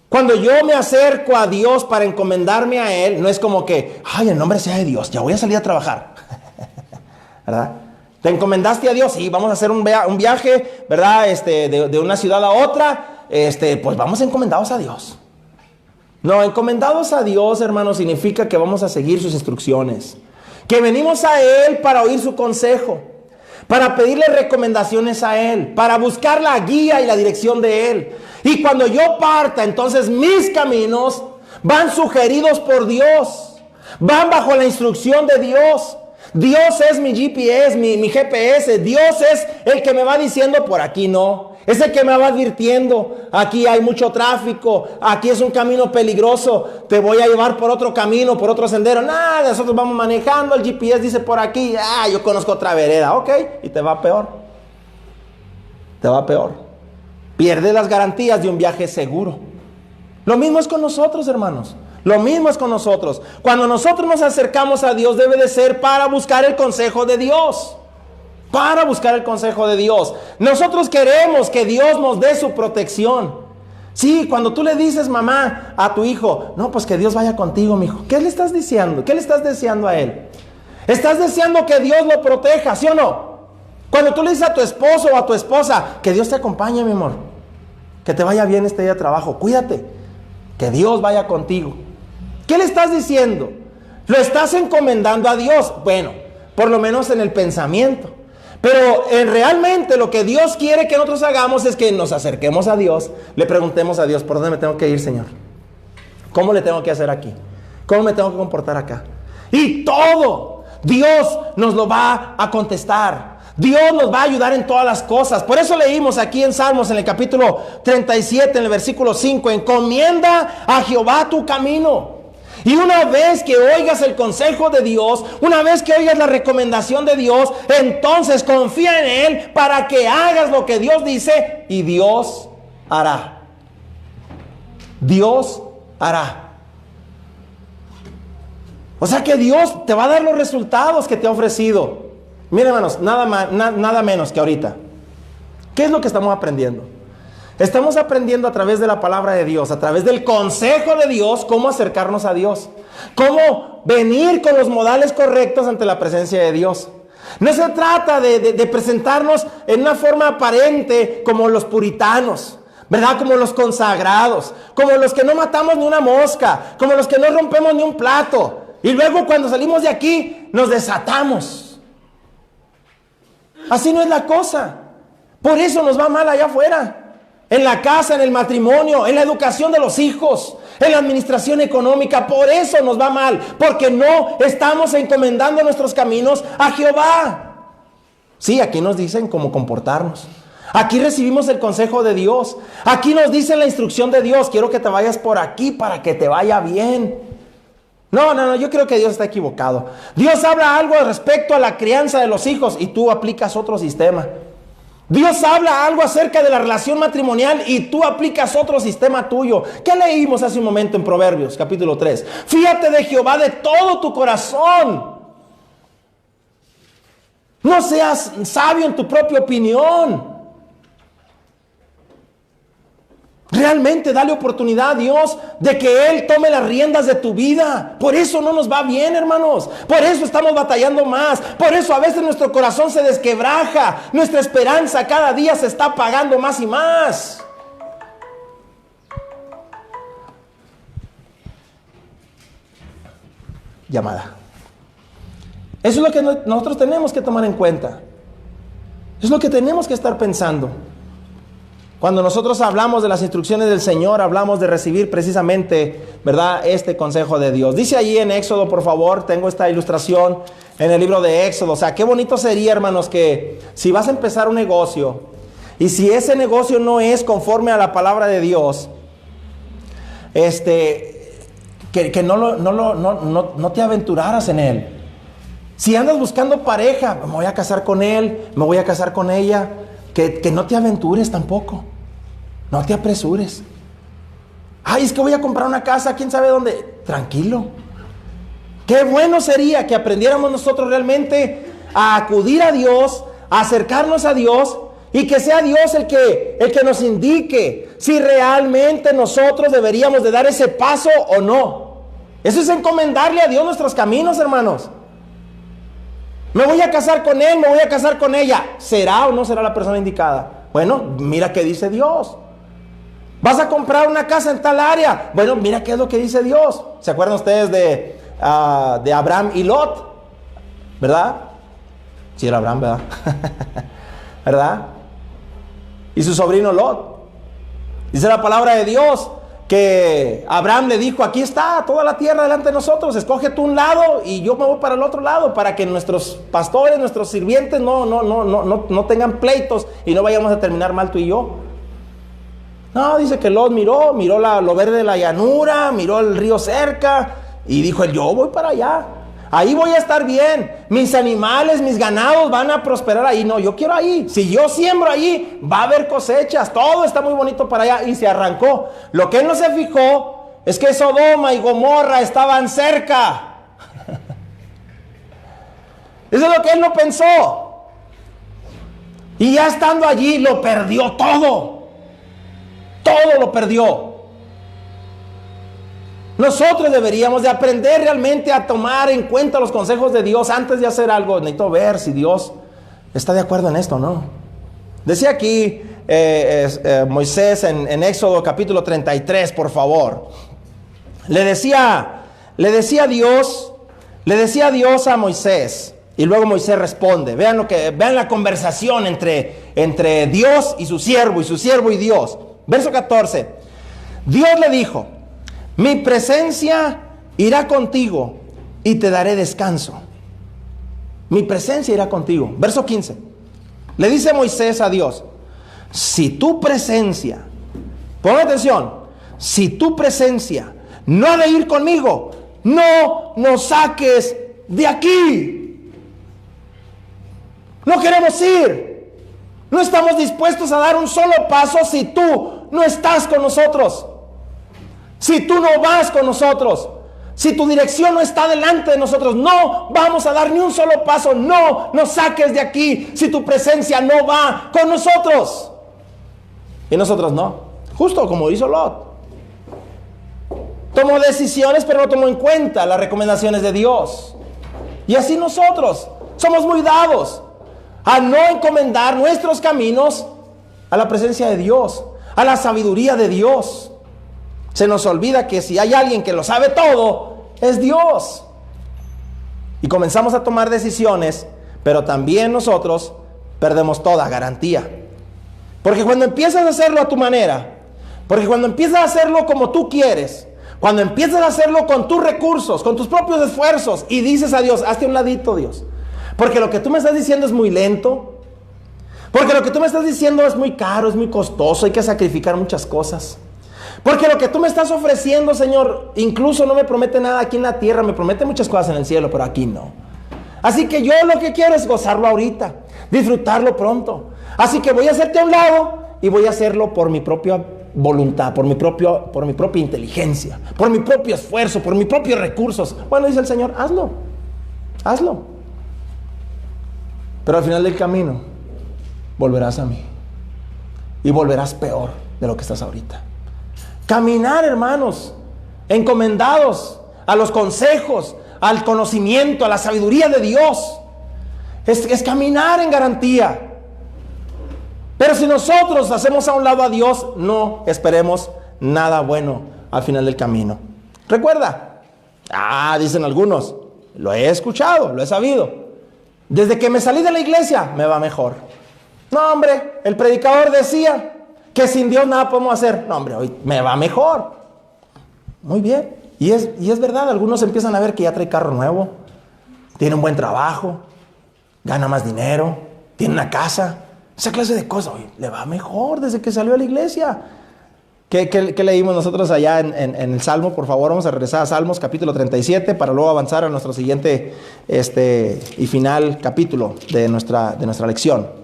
cuando yo me acerco a Dios para encomendarme a Él, no es como que, ay, en nombre sea de Dios, ya voy a salir a trabajar. ¿Verdad? ¿Te encomendaste a Dios? Sí, vamos a hacer un viaje, ¿verdad? De una ciudad a otra, pues vamos encomendados a Dios. No, encomendados a Dios, hermano, significa que vamos a seguir sus instrucciones. Que venimos a Él para oír su consejo, para pedirle recomendaciones a Él, para buscar la guía y la dirección de Él. Y cuando yo parta, entonces mis caminos van sugeridos por Dios, van bajo la instrucción de Dios. Dios es mi GPS, mi GPS. Dios es el que me va diciendo por aquí no. Es el que me va advirtiendo, aquí hay mucho tráfico, aquí es un camino peligroso, te voy a llevar por otro camino, por otro sendero. Nada, nosotros vamos manejando, el GPS dice por aquí, yo conozco otra vereda, ok, y te va peor. Te va peor. Pierdes las garantías de un viaje seguro. Lo mismo es con nosotros, hermanos. Lo mismo es con nosotros. Cuando nosotros nos acercamos a Dios, debe de ser para buscar el consejo de Dios. para buscar el consejo de Dios. Nosotros queremos que Dios nos dé su protección. Sí, cuando tú le dices, mamá, a tu hijo, no, pues que Dios vaya contigo, mi hijo. ¿Qué le estás diciendo? ¿Qué le estás deseando a él? Estás deseando que Dios lo proteja, ¿sí o no? Cuando tú le dices a tu esposo o a tu esposa, que Dios te acompañe, mi amor, que te vaya bien este día de trabajo, cuídate, que Dios vaya contigo. ¿Qué le estás diciendo? Lo estás encomendando a Dios. Bueno, por lo menos en el pensamiento. Pero realmente lo que Dios quiere que nosotros hagamos es que nos acerquemos a Dios, le preguntemos a Dios, ¿por dónde me tengo que ir, Señor? ¿Cómo le tengo que hacer aquí? ¿Cómo me tengo que comportar acá? Y todo Dios nos lo va a contestar. Dios nos va a ayudar en todas las cosas. Por eso leímos aquí en Salmos, en el capítulo 37, en el versículo 5, encomienda a Jehová tu camino. Y una vez que oigas el consejo de Dios, una vez que oigas la recomendación de Dios, entonces confía en Él para que hagas lo que Dios dice y Dios hará. Dios hará. O sea que Dios te va a dar los resultados que te ha ofrecido. Miren, hermanos, nada menos que ahorita. ¿Qué es lo que estamos aprendiendo? Estamos aprendiendo a través de la palabra de Dios, a través del consejo de Dios, cómo acercarnos a Dios, cómo venir con los modales correctos ante la presencia de Dios. No se trata de presentarnos en una forma aparente como los puritanos, ¿verdad? Como los consagrados, como los que no matamos ni una mosca, como los que no rompemos ni un plato. Y luego cuando salimos de aquí nos desatamos. Así no es la cosa. Por eso nos va mal allá afuera. En la casa, en el matrimonio, en la educación de los hijos, en la administración económica. Por eso nos va mal, porque no estamos encomendando nuestros caminos a Jehová. Sí, aquí nos dicen cómo comportarnos. Aquí recibimos el consejo de Dios. Aquí nos dicen la instrucción de Dios. Quiero que te vayas por aquí para que te vaya bien. No, yo creo que Dios está equivocado. Dios habla algo respecto a la crianza de los hijos y tú aplicas otro sistema. Dios habla algo acerca de la relación matrimonial y tú aplicas otro sistema tuyo. ¿Qué leímos hace un momento en Proverbios, capítulo 3? Fíate de Jehová de todo tu corazón. No seas sabio en tu propia opinión. Realmente dale oportunidad a Dios de que Él tome las riendas de tu vida. Por eso no nos va bien, hermanos. Por eso estamos batallando más. Por eso a veces nuestro corazón se desquebraja. Nuestra esperanza cada día se está apagando más y más. Llamada. Eso es lo que nosotros tenemos que tomar en cuenta. Es lo que tenemos que estar pensando. Cuando nosotros hablamos de las instrucciones del Señor, hablamos de recibir precisamente, ¿verdad?, este consejo de Dios. Dice allí en Éxodo, por favor, tengo esta ilustración en el libro de Éxodo. O sea, qué bonito sería, hermanos, que si vas a empezar un negocio y si ese negocio no es conforme a la palabra de Dios, que no te aventuraras en él. Si andas buscando pareja, me voy a casar con él, me voy a casar con ella, que no te aventures tampoco. No te apresures. Ay, es que voy a comprar una casa, quién sabe dónde. Tranquilo. Qué bueno sería que aprendiéramos nosotros realmente a acudir a Dios, a acercarnos a Dios, y que sea Dios el que nos indique si realmente nosotros deberíamos de dar ese paso o no. Eso es encomendarle a Dios nuestros caminos, hermanos. Me voy a casar con él, me voy a casar con ella. ¿Será o no será la persona indicada? Bueno, mira qué dice Dios. ¿Vas a comprar una casa en tal área? Bueno, mira qué es lo que dice Dios. ¿Se acuerdan ustedes de Abraham y Lot? ¿Verdad? Sí era Abraham, ¿verdad? ¿Verdad? Y su sobrino Lot. Dice la palabra de Dios que Abraham le dijo: aquí está toda la tierra delante de nosotros, escoge tú un lado y yo me voy para el otro lado, para que nuestros pastores, nuestros sirvientes no tengan pleitos y no vayamos a terminar mal tú y yo. No, dice que Lot miró lo verde de la llanura, miró el río cerca y dijo él: yo voy para allá, ahí voy a estar bien, mis animales, mis ganados van a prosperar ahí. No, yo quiero ahí, si yo siembro allí va a haber cosechas, todo está muy bonito para allá. Y se arrancó. Lo que él no se fijó es que Sodoma y Gomorra estaban cerca. Eso es lo que él no pensó. Y ya estando allí lo perdió todo. Todo lo perdió. Nosotros deberíamos de aprender realmente a tomar en cuenta los consejos de Dios antes de hacer algo. Necesito ver si Dios está de acuerdo en esto o no. Decía aquí Moisés en Éxodo capítulo 33, por favor. Le decía Dios a Moisés, y luego Moisés responde. Vean la conversación entre Dios y su siervo y Dios. Verso 14. Dios le dijo: mi presencia irá contigo y te daré descanso. Mi presencia irá contigo. Verso 15. Le dice Moisés a Dios: si tu presencia, ponga atención, si tu presencia no ha de ir conmigo, no nos saques de aquí. No queremos ir. No estamos dispuestos a dar un solo paso si tú no estás con nosotros. Si tú no vas con nosotros. Si tu dirección no está delante de nosotros, no vamos a dar ni un solo paso. No nos saques de aquí si tu presencia no va con nosotros. Y nosotros no. Justo como hizo Lot. Tomó decisiones, pero no tomó en cuenta las recomendaciones de Dios. Y así nosotros somos muy dados a no encomendar nuestros caminos a la presencia de Dios, a la sabiduría de Dios. Se nos olvida que si hay alguien que lo sabe todo, es Dios. Y comenzamos a tomar decisiones, pero también nosotros perdemos toda garantía. Porque cuando empiezas a hacerlo a tu manera, porque cuando empiezas a hacerlo como tú quieres, cuando empiezas a hacerlo con tus recursos, con tus propios esfuerzos, y dices a Dios: hazte un ladito, Dios, porque lo que tú me estás diciendo es muy lento, porque lo que tú me estás diciendo es muy caro, es muy costoso, hay que sacrificar muchas cosas, porque lo que tú me estás ofreciendo, Señor, incluso no me promete nada aquí en la tierra, me promete muchas cosas en el cielo, pero aquí no. Así que yo lo que quiero es gozarlo ahorita, disfrutarlo pronto. Así que voy a hacerte a un lado y voy a hacerlo por mi propia voluntad, por mi propia inteligencia, por mi propio esfuerzo, por mis propios recursos. Bueno, dice el Señor: hazlo. Pero al final del camino volverás a mí y volverás peor de lo que estás ahorita. Caminar, hermanos, encomendados a los consejos, al conocimiento, a la sabiduría de Dios, es caminar en garantía. Pero si nosotros hacemos a un lado a Dios, no esperemos nada bueno al final del camino. Recuerda, dicen algunos, lo he escuchado, lo he sabido: desde que me salí de la iglesia me va mejor. No, hombre, el predicador decía que sin Dios nada podemos hacer. No, hombre, hoy me va mejor. Muy bien. Y es verdad, algunos empiezan a ver que ya trae carro nuevo, tiene un buen trabajo, gana más dinero, tiene una casa, esa clase de cosas. Hoy le va mejor desde que salió a la iglesia. ¿Qué leímos nosotros allá en el Salmo? Por favor, vamos a regresar a Salmos capítulo 37 para luego avanzar a nuestro siguiente y final capítulo de nuestra lección.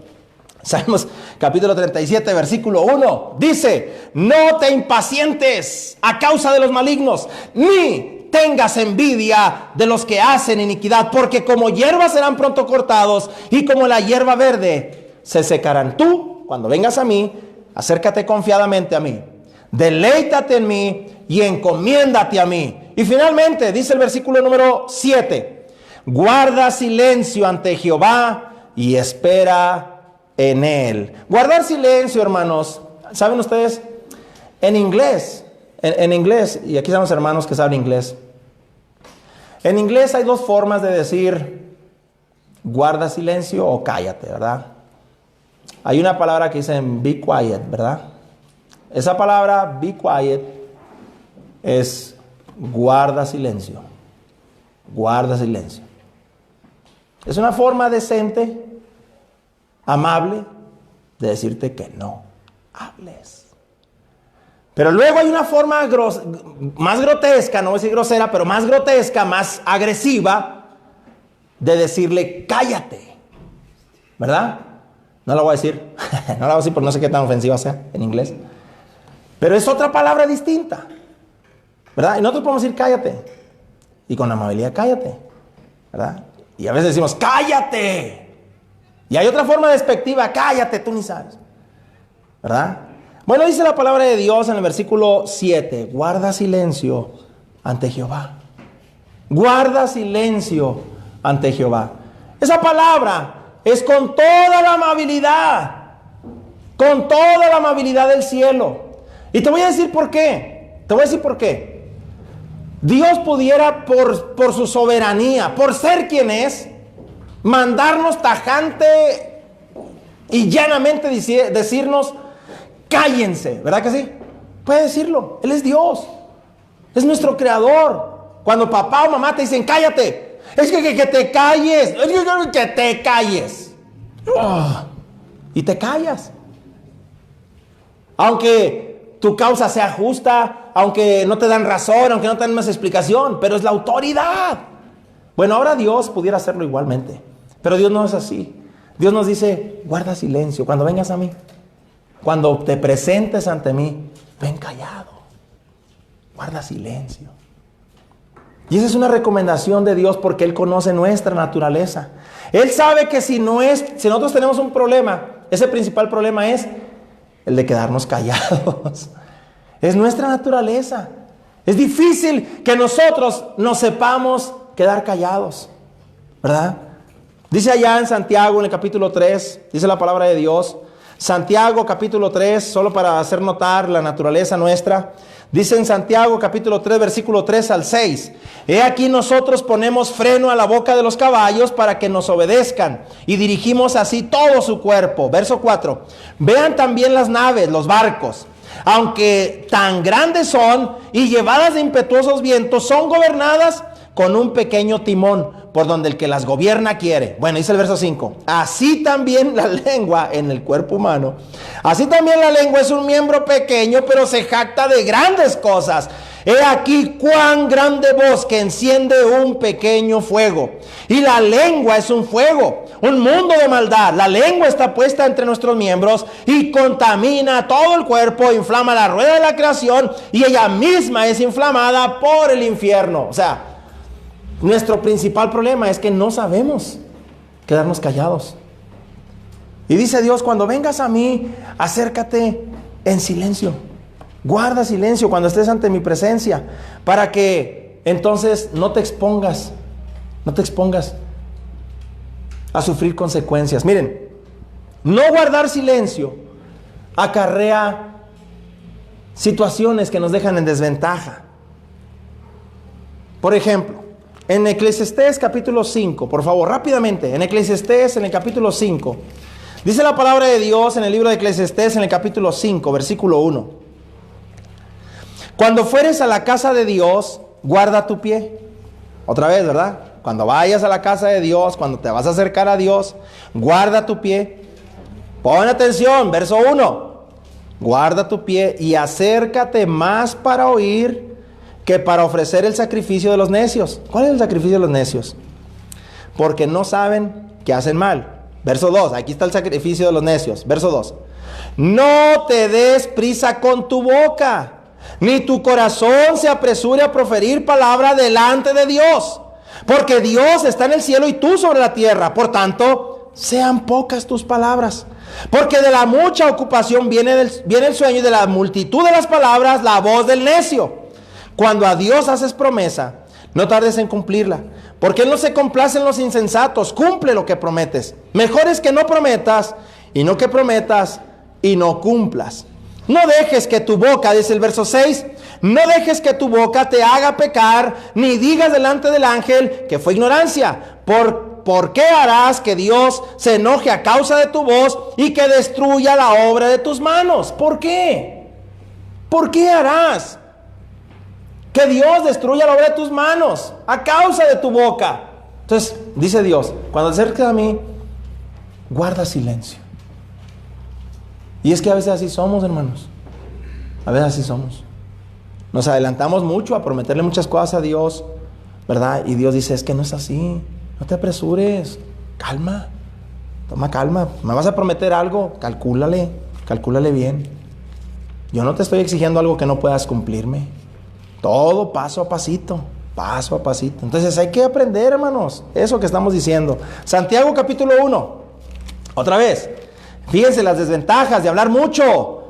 Salmos capítulo 37, versículo 1, dice: no te impacientes a causa de los malignos, ni tengas envidia de los que hacen iniquidad, porque como hierba serán pronto cortados, y como la hierba verde se secarán. Tú, cuando vengas a mí, acércate confiadamente a mí, deleítate en mí y encomiéndate a mí. Y finalmente dice el versículo número 7: guarda silencio ante Jehová y espera en él. Guardar silencio, hermanos, ¿saben ustedes? En inglés, y aquí están los hermanos que saben inglés. En inglés hay dos formas de decir guarda silencio o cállate, ¿verdad? Hay una palabra que dicen be quiet, ¿verdad? Esa palabra be quiet es guarda silencio. Guarda silencio. Es una forma decente, amable, de decirte que no hables. Pero luego hay una forma más grotesca, no voy a decir grosera, pero más grotesca, más agresiva, de decirle cállate, ¿verdad? No la voy a decir, no la voy a decir porque no sé qué tan ofensiva sea en inglés, pero es otra palabra distinta, ¿verdad? Y nosotros podemos decir cállate, y con amabilidad cállate, ¿verdad? Y a veces decimos cállate, Y hay otra forma despectiva, cállate, tú ni sabes, ¿verdad? Bueno, dice la palabra de Dios en el versículo 7, guarda silencio ante Jehová. Guarda silencio ante Jehová. Esa palabra es con toda la amabilidad del cielo. Y te voy a decir por qué. Dios pudiera por su soberanía, por ser quien es, mandarnos tajante y llanamente decirnos, cállense, ¿verdad que sí? Puede decirlo, Él es Dios, es nuestro creador. Cuando papá o mamá te dicen, cállate, es que te calles, que te calles. Y te callas. Aunque tu causa sea justa, aunque no te dan razón, aunque no te dan más explicación, pero es la autoridad. Bueno, ahora Dios pudiera hacerlo igualmente, pero Dios no es así. Dios nos dice, guarda silencio cuando vengas a mí. Cuando te presentes ante mí, ven callado. Guarda silencio. Y esa es una recomendación de Dios porque Él conoce nuestra naturaleza. Él sabe que si nosotros tenemos un problema, ese principal problema es el de quedarnos callados. Es nuestra naturaleza. Es difícil que nosotros nos sepamos quedar callados, ¿verdad? Dice allá en Santiago, en el capítulo 3, dice la palabra de Dios, Santiago capítulo 3, solo para hacer notar la naturaleza nuestra. Dice en Santiago capítulo 3, versículo 3 al 6. He aquí nosotros ponemos freno a la boca de los caballos para que nos obedezcan y dirigimos así todo su cuerpo. Verso 4. Vean también las naves, los barcos, aunque tan grandes son y llevadas de impetuosos vientos, son gobernadas con un pequeño timón, por donde el que las gobierna quiere. Bueno, dice el verso 5. Así también la lengua en el cuerpo humano. Así también la lengua es un miembro pequeño, pero se jacta de grandes cosas. He aquí cuán grande voz que enciende un pequeño fuego. Y la lengua es un fuego, un mundo de maldad. La lengua está puesta entre nuestros miembros y contamina todo el cuerpo, inflama la rueda de la creación y ella misma es inflamada por el infierno. O sea, nuestro principal problema es que no sabemos quedarnos callados. Y dice Dios, cuando vengas a mí, acércate en silencio. Guarda silencio cuando estés ante mi presencia, para que entonces no te expongas a sufrir consecuencias. Miren, no guardar silencio acarrea situaciones que nos dejan en desventaja. Por ejemplo, en Eclesiastés capítulo 5, por favor, rápidamente, en Eclesiastés en el capítulo 5, dice la palabra de Dios en el libro de Eclesiastés en el capítulo 5, versículo 1. Cuando fueres a la casa de Dios, guarda tu pie. Otra vez, ¿verdad? Cuando vayas a la casa de Dios, cuando te vas a acercar a Dios, guarda tu pie. Pon atención, verso 1. Guarda tu pie y acércate más para oír que para ofrecer el sacrificio de los necios. ¿Cuál es el sacrificio de los necios? Porque no saben que hacen mal. Verso 2, aquí está el sacrificio de los necios. Verso 2. No te des prisa con tu boca, ni tu corazón se apresure a proferir palabra delante de Dios. Porque Dios está en el cielo y tú sobre la tierra. Por tanto, sean pocas tus palabras. Porque de la mucha ocupación viene el sueño y de la multitud de las palabras la voz del necio. Cuando a Dios haces promesa, no tardes en cumplirla, porque Él no se complace en los insensatos. Cumple lo que prometes. Mejor es que no prometas y no que prometas y no cumplas. No dejes que tu boca, dice el verso 6, no dejes que tu boca te haga pecar, ni digas delante del ángel que fue ignorancia. ¿Por qué harás que Dios se enoje a causa de tu voz y que destruya la obra de tus manos? ¿Por qué? ¿Por qué harás que Dios destruya la obra de tus manos a causa de tu boca? Entonces, dice Dios, cuando te acerques a mí, guarda silencio. Y es que a veces así somos, hermanos. A veces así somos. Nos adelantamos mucho a prometerle muchas cosas a Dios, ¿verdad? Y Dios dice, es que no es así. No te apresures. Calma. Toma calma. ¿Me vas a prometer algo? Calcúlale bien. Yo no te estoy exigiendo algo que no puedas cumplirme. Todo paso a pasito. Entonces hay que aprender, hermanos, eso que estamos diciendo. Santiago capítulo 1. Otra vez, fíjense las desventajas de hablar mucho.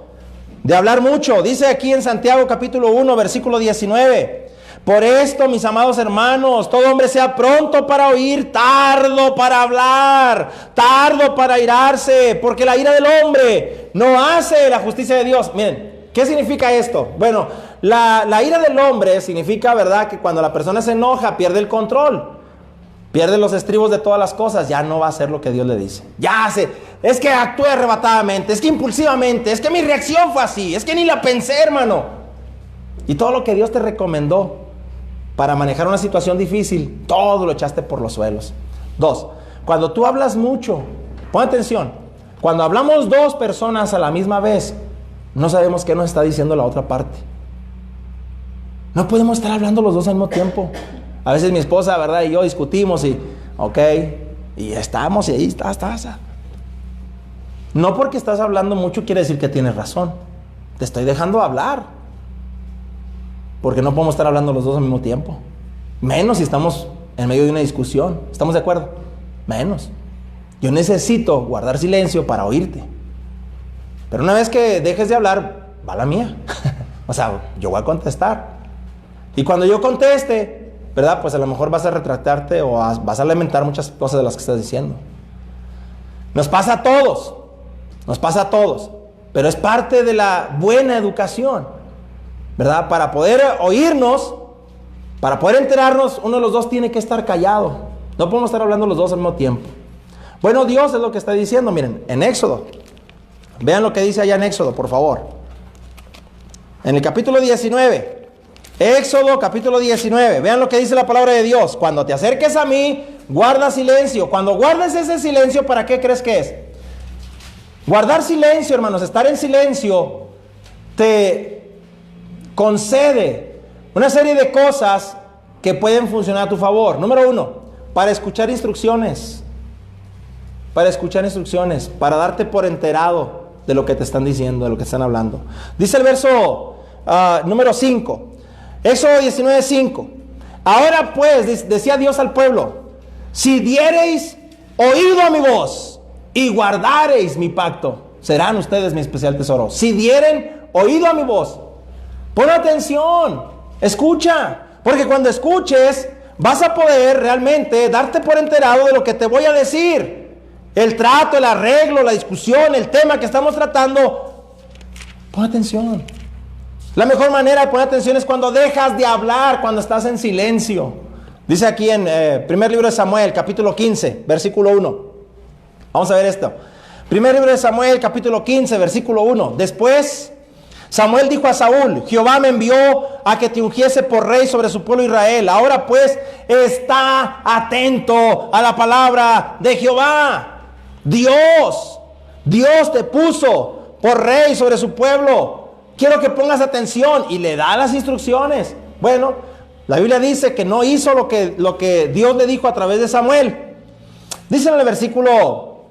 De hablar mucho. Dice aquí en Santiago capítulo 1, versículo 19. Por esto, mis amados hermanos, todo hombre sea pronto para oír, tardo para hablar, tardo para airarse, porque la ira del hombre no hace la justicia de Dios. Miren, ¿qué significa esto? Bueno, la ira del hombre significa, ¿verdad?, que cuando la persona se enoja, pierde el control, pierde los estribos de todas las cosas, ya no va a hacer lo que Dios le dice. Es que actué arrebatadamente, es que impulsivamente, es que mi reacción fue así, es que ni la pensé, hermano. Y todo lo que Dios te recomendó para manejar una situación difícil, todo lo echaste por los suelos. 2, cuando tú hablas mucho, pon atención, cuando hablamos 2 personas a la misma vez, no sabemos qué nos está diciendo la otra parte. No podemos estar hablando los 2 al mismo tiempo. A veces mi esposa, ¿verdad?, y yo discutimos y, y estamos y ahí estás. No porque estás hablando mucho quiere decir que tienes razón. Te estoy dejando hablar. Porque no podemos estar hablando los 2 al mismo tiempo. Menos si estamos en medio de una discusión. ¿Estamos de acuerdo? Menos. Yo necesito guardar silencio para oírte. Pero una vez que dejes de hablar, va la mía. O sea, yo voy a contestar. Y cuando yo conteste, ¿verdad?, pues a lo mejor vas a retractarte o vas a lamentar muchas cosas de las que estás diciendo. Nos pasa a todos. Nos pasa a todos. Pero es parte de la buena educación, ¿verdad? Para poder oírnos, para poder enterarnos, uno de los 2 tiene que estar callado. No podemos estar hablando los 2 al mismo tiempo. Bueno, Dios es lo que está diciendo. Miren, en Éxodo, vean lo que dice allá en Éxodo, por favor. En el capítulo 19, Éxodo capítulo 19, vean lo que dice la palabra de Dios. Cuando te acerques a mí, guarda silencio. Cuando guardes ese silencio, ¿para qué crees que es? Guardar silencio, hermanos, estar en silencio, te concede una serie de cosas que pueden funcionar a tu favor. Número 1, para escuchar instrucciones. Para escuchar instrucciones, para darte por enterado de lo que te están diciendo, de lo que están hablando. Dice el verso número 5, Éxodo 19:5. Ahora pues, decía Dios al pueblo, si diereis oído a mi voz y guardareis mi pacto, serán ustedes mi especial tesoro. Si dieren oído a mi voz. Pon atención, escucha, porque cuando escuches vas a poder realmente darte por enterado de lo que te voy a decir. El trato, el arreglo, la discusión, el tema que estamos tratando. Pon atención. La mejor manera de poner atención es cuando dejas de hablar, cuando estás en silencio. Dice aquí en primer libro de Samuel, capítulo 15, versículo 1. Vamos a ver esto. Primer libro de Samuel, capítulo 15, versículo 1. Después Samuel dijo a Saúl, Jehová me envió a que te ungiese por rey sobre su pueblo Israel. Ahora pues, está atento a la palabra de Jehová. Dios te puso por rey sobre su pueblo. Quiero que pongas atención. Y le da las instrucciones. Bueno, la Biblia dice que no hizo lo que Dios le dijo a través de Samuel. Dice en el versículo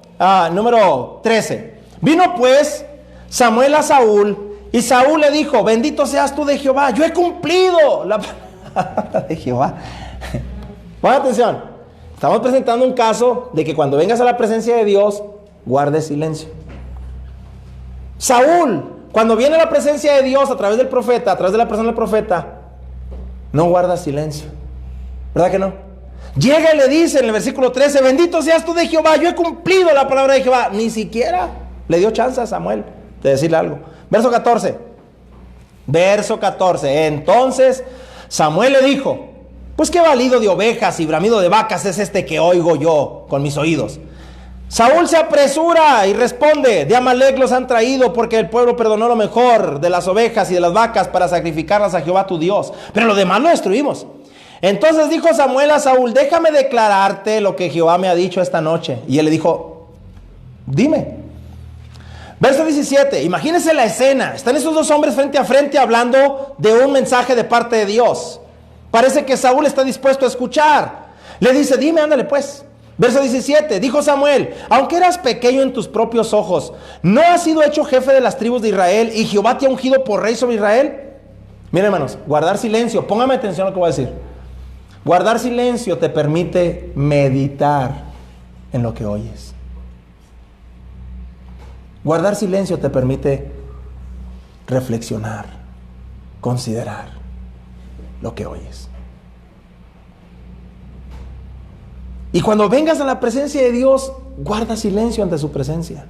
número 13. Vino pues Samuel a Saúl, y Saúl le dijo, bendito seas tú de Jehová, yo he cumplido la palabra de Jehová. Pon atención, estamos presentando un caso de que cuando vengas a la presencia de Dios, guardes silencio. Saúl, cuando viene a la presencia de Dios a través del profeta, a través de la persona del profeta, no guarda silencio. ¿Verdad que no? Llega y le dice en el versículo 13, bendito seas tú de Jehová, yo he cumplido la palabra de Jehová. Ni siquiera le dio chance a Samuel de decirle algo. Verso 14. Entonces Samuel le dijo, pues qué balido de ovejas y bramido de vacas es este que oigo yo con mis oídos. Saúl se apresura y responde, de Amalec los han traído porque el pueblo perdonó lo mejor de las ovejas y de las vacas para sacrificarlas a Jehová tu Dios, pero lo demás lo destruimos. Entonces dijo Samuel a Saúl, déjame declararte lo que Jehová me ha dicho esta noche. Y él le dijo, dime. Verso 17, imagínense la escena. Están esos 2 hombres frente a frente hablando de un mensaje de parte de Dios. Parece que Saúl está dispuesto a escuchar. Le dice, dime, ándale pues. Verso 17, dijo Samuel, aunque eras pequeño en tus propios ojos, ¿no has sido hecho jefe de las tribus de Israel y Jehová te ha ungido por rey sobre Israel? Miren, hermanos, guardar silencio, póngame atención a lo que voy a decir. Guardar silencio te permite meditar en lo que oyes. Guardar silencio te permite reflexionar, considerar lo que oyes. Y cuando vengas a la presencia de Dios, guarda silencio ante su presencia.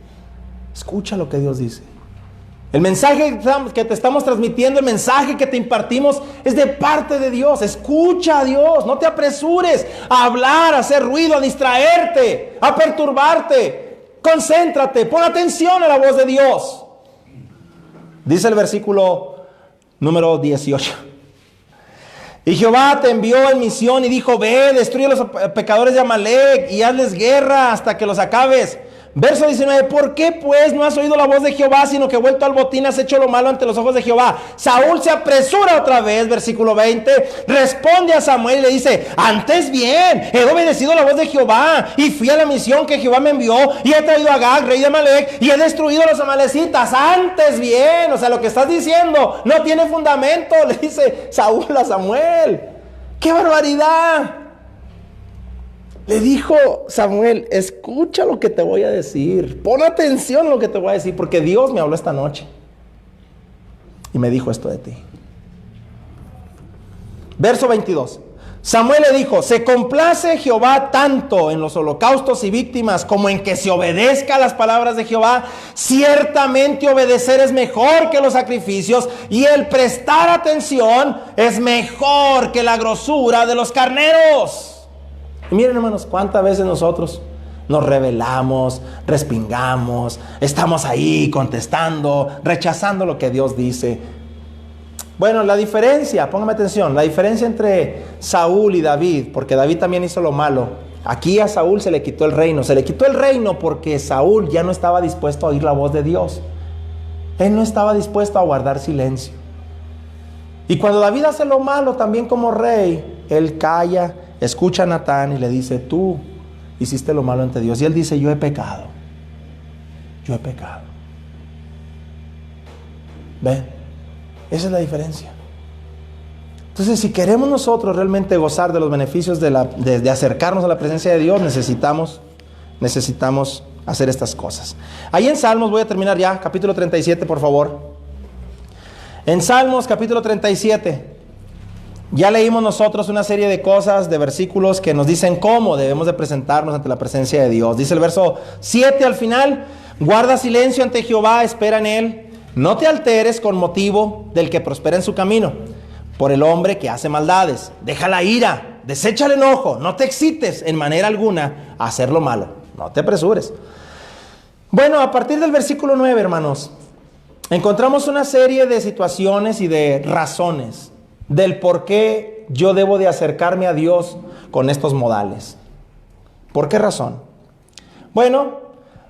Escucha lo que Dios dice. El mensaje que te estamos transmitiendo, el mensaje que te impartimos es de parte de Dios. Escucha a Dios, no te apresures a hablar, a hacer ruido, a distraerte, a perturbarte. Concéntrate, pon atención a la voz de Dios. Dice el versículo número 18. Y Jehová te envió en misión y dijo: ve, destruye a los pecadores de Amalec y hazles guerra hasta que los acabes. Verso 19, ¿por qué pues no has oído la voz de Jehová, sino que vuelto al botín has hecho lo malo ante los ojos de Jehová? Saúl se apresura otra vez, versículo 20, responde a Samuel y le dice: antes bien, he obedecido la voz de Jehová y fui a la misión que Jehová me envió y he traído a Agag, rey de Amalec, y he destruido a los amalecitas. Antes bien, o sea, lo que estás diciendo no tiene fundamento, le dice Saúl a Samuel. ¡Qué barbaridad! Le dijo Samuel: escucha lo que te voy a decir, pon atención a lo que te voy a decir, porque Dios me habló esta noche y me dijo esto de ti. Verso 22. Samuel le dijo: se complace Jehová tanto en los holocaustos y víctimas como en que se obedezca a las palabras de Jehová. Ciertamente obedecer es mejor que los sacrificios, y el prestar atención es mejor que la grosura de los carneros. Y miren, hermanos, cuántas veces nosotros nos rebelamos, respingamos, estamos ahí contestando, rechazando lo que Dios dice. Bueno, la diferencia, póngame atención, la diferencia entre Saúl y David, porque David también hizo lo malo. Aquí a Saúl se le quitó el reino. Se le quitó el reino porque Saúl ya no estaba dispuesto a oír la voz de Dios. Él no estaba dispuesto a guardar silencio. Y cuando David hace lo malo también como rey, él calla, escucha a Natán y le dice: tú hiciste lo malo ante Dios. Y él dice: yo he pecado. Yo he pecado. ¿Ven? Esa es la diferencia. Entonces, si queremos nosotros realmente gozar de los beneficios de acercarnos a la presencia de Dios, necesitamos hacer estas cosas. Ahí en Salmos, voy a terminar ya, capítulo 37, por favor. En Salmos, capítulo 37, ya leímos nosotros una serie de cosas, de versículos que nos dicen cómo debemos de presentarnos ante la presencia de Dios. Dice el verso 7 al final: guarda silencio ante Jehová, espera en él, no te alteres con motivo del que prospera en su camino, por el hombre que hace maldades. Deja la ira, desecha el enojo, no te excites en manera alguna a hacer lo malo, no te apresures. Bueno, a partir del versículo 9, hermanos, encontramos una serie de situaciones y de razones del por qué yo debo de acercarme a Dios con estos modales. ¿Por qué razón? Bueno,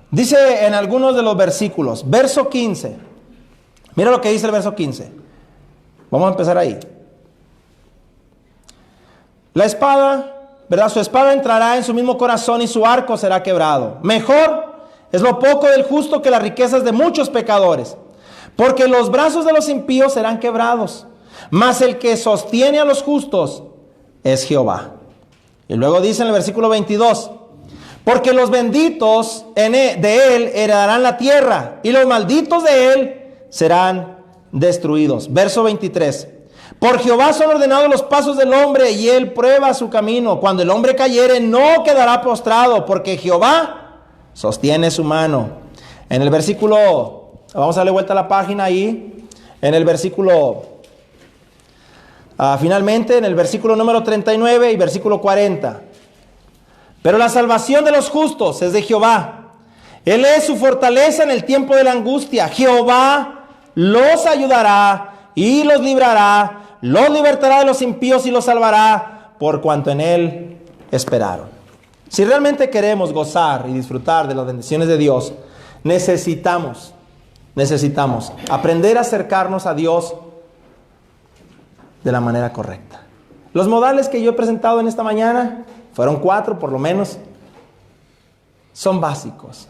dice en algunos de los versículos, verso 15, mira lo que dice el verso 15. Vamos a empezar ahí. La espada, ¿verdad? Su espada entrará en su mismo corazón y su arco será quebrado. Mejor es lo poco del justo que las riquezas de muchos pecadores, porque los brazos de los impíos serán quebrados, mas el que sostiene a los justos es Jehová. Y luego dice en el versículo 22, porque los benditos de él heredarán la tierra, y los malditos de él serán destruidos. Verso 23, por Jehová son ordenados los pasos del hombre, y él prueba su camino. Cuando el hombre cayere, no quedará postrado, porque Jehová sostiene su mano. En el versículo, vamos a darle vuelta a la página ahí, en el versículo finalmente en el versículo número 39 y versículo 40. Pero la salvación de los justos es de Jehová. Él es su fortaleza en el tiempo de la angustia. Jehová los ayudará y los librará, los libertará de los impíos y los salvará, por cuanto en él esperaron. Si realmente queremos gozar y disfrutar de las bendiciones de Dios, necesitamos aprender a acercarnos a Dios de la manera correcta. Los modales que yo he presentado en esta mañana, fueron 4 por lo menos, son básicos.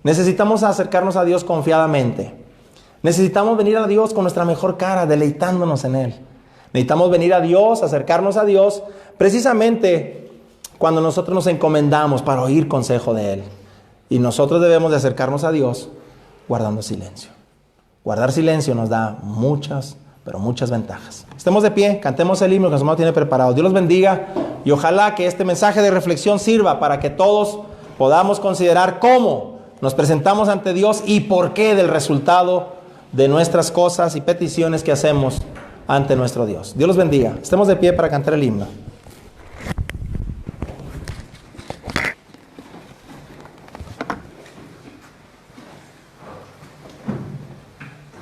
Necesitamos acercarnos a Dios confiadamente. Necesitamos venir a Dios con nuestra mejor cara, deleitándonos en él. Necesitamos venir a Dios, acercarnos a Dios, precisamente cuando nosotros nos encomendamos para oír consejo de él. Y nosotros debemos de acercarnos a Dios guardando silencio. Guardar silencio nos da muchas, pero muchas ventajas. Estemos de pie, cantemos el himno que nuestro hermano tiene preparado. Dios los bendiga y ojalá que este mensaje de reflexión sirva para que todos podamos considerar cómo nos presentamos ante Dios y por qué del resultado de nuestras cosas y peticiones que hacemos ante nuestro Dios. Dios los bendiga. Estemos de pie para cantar el himno.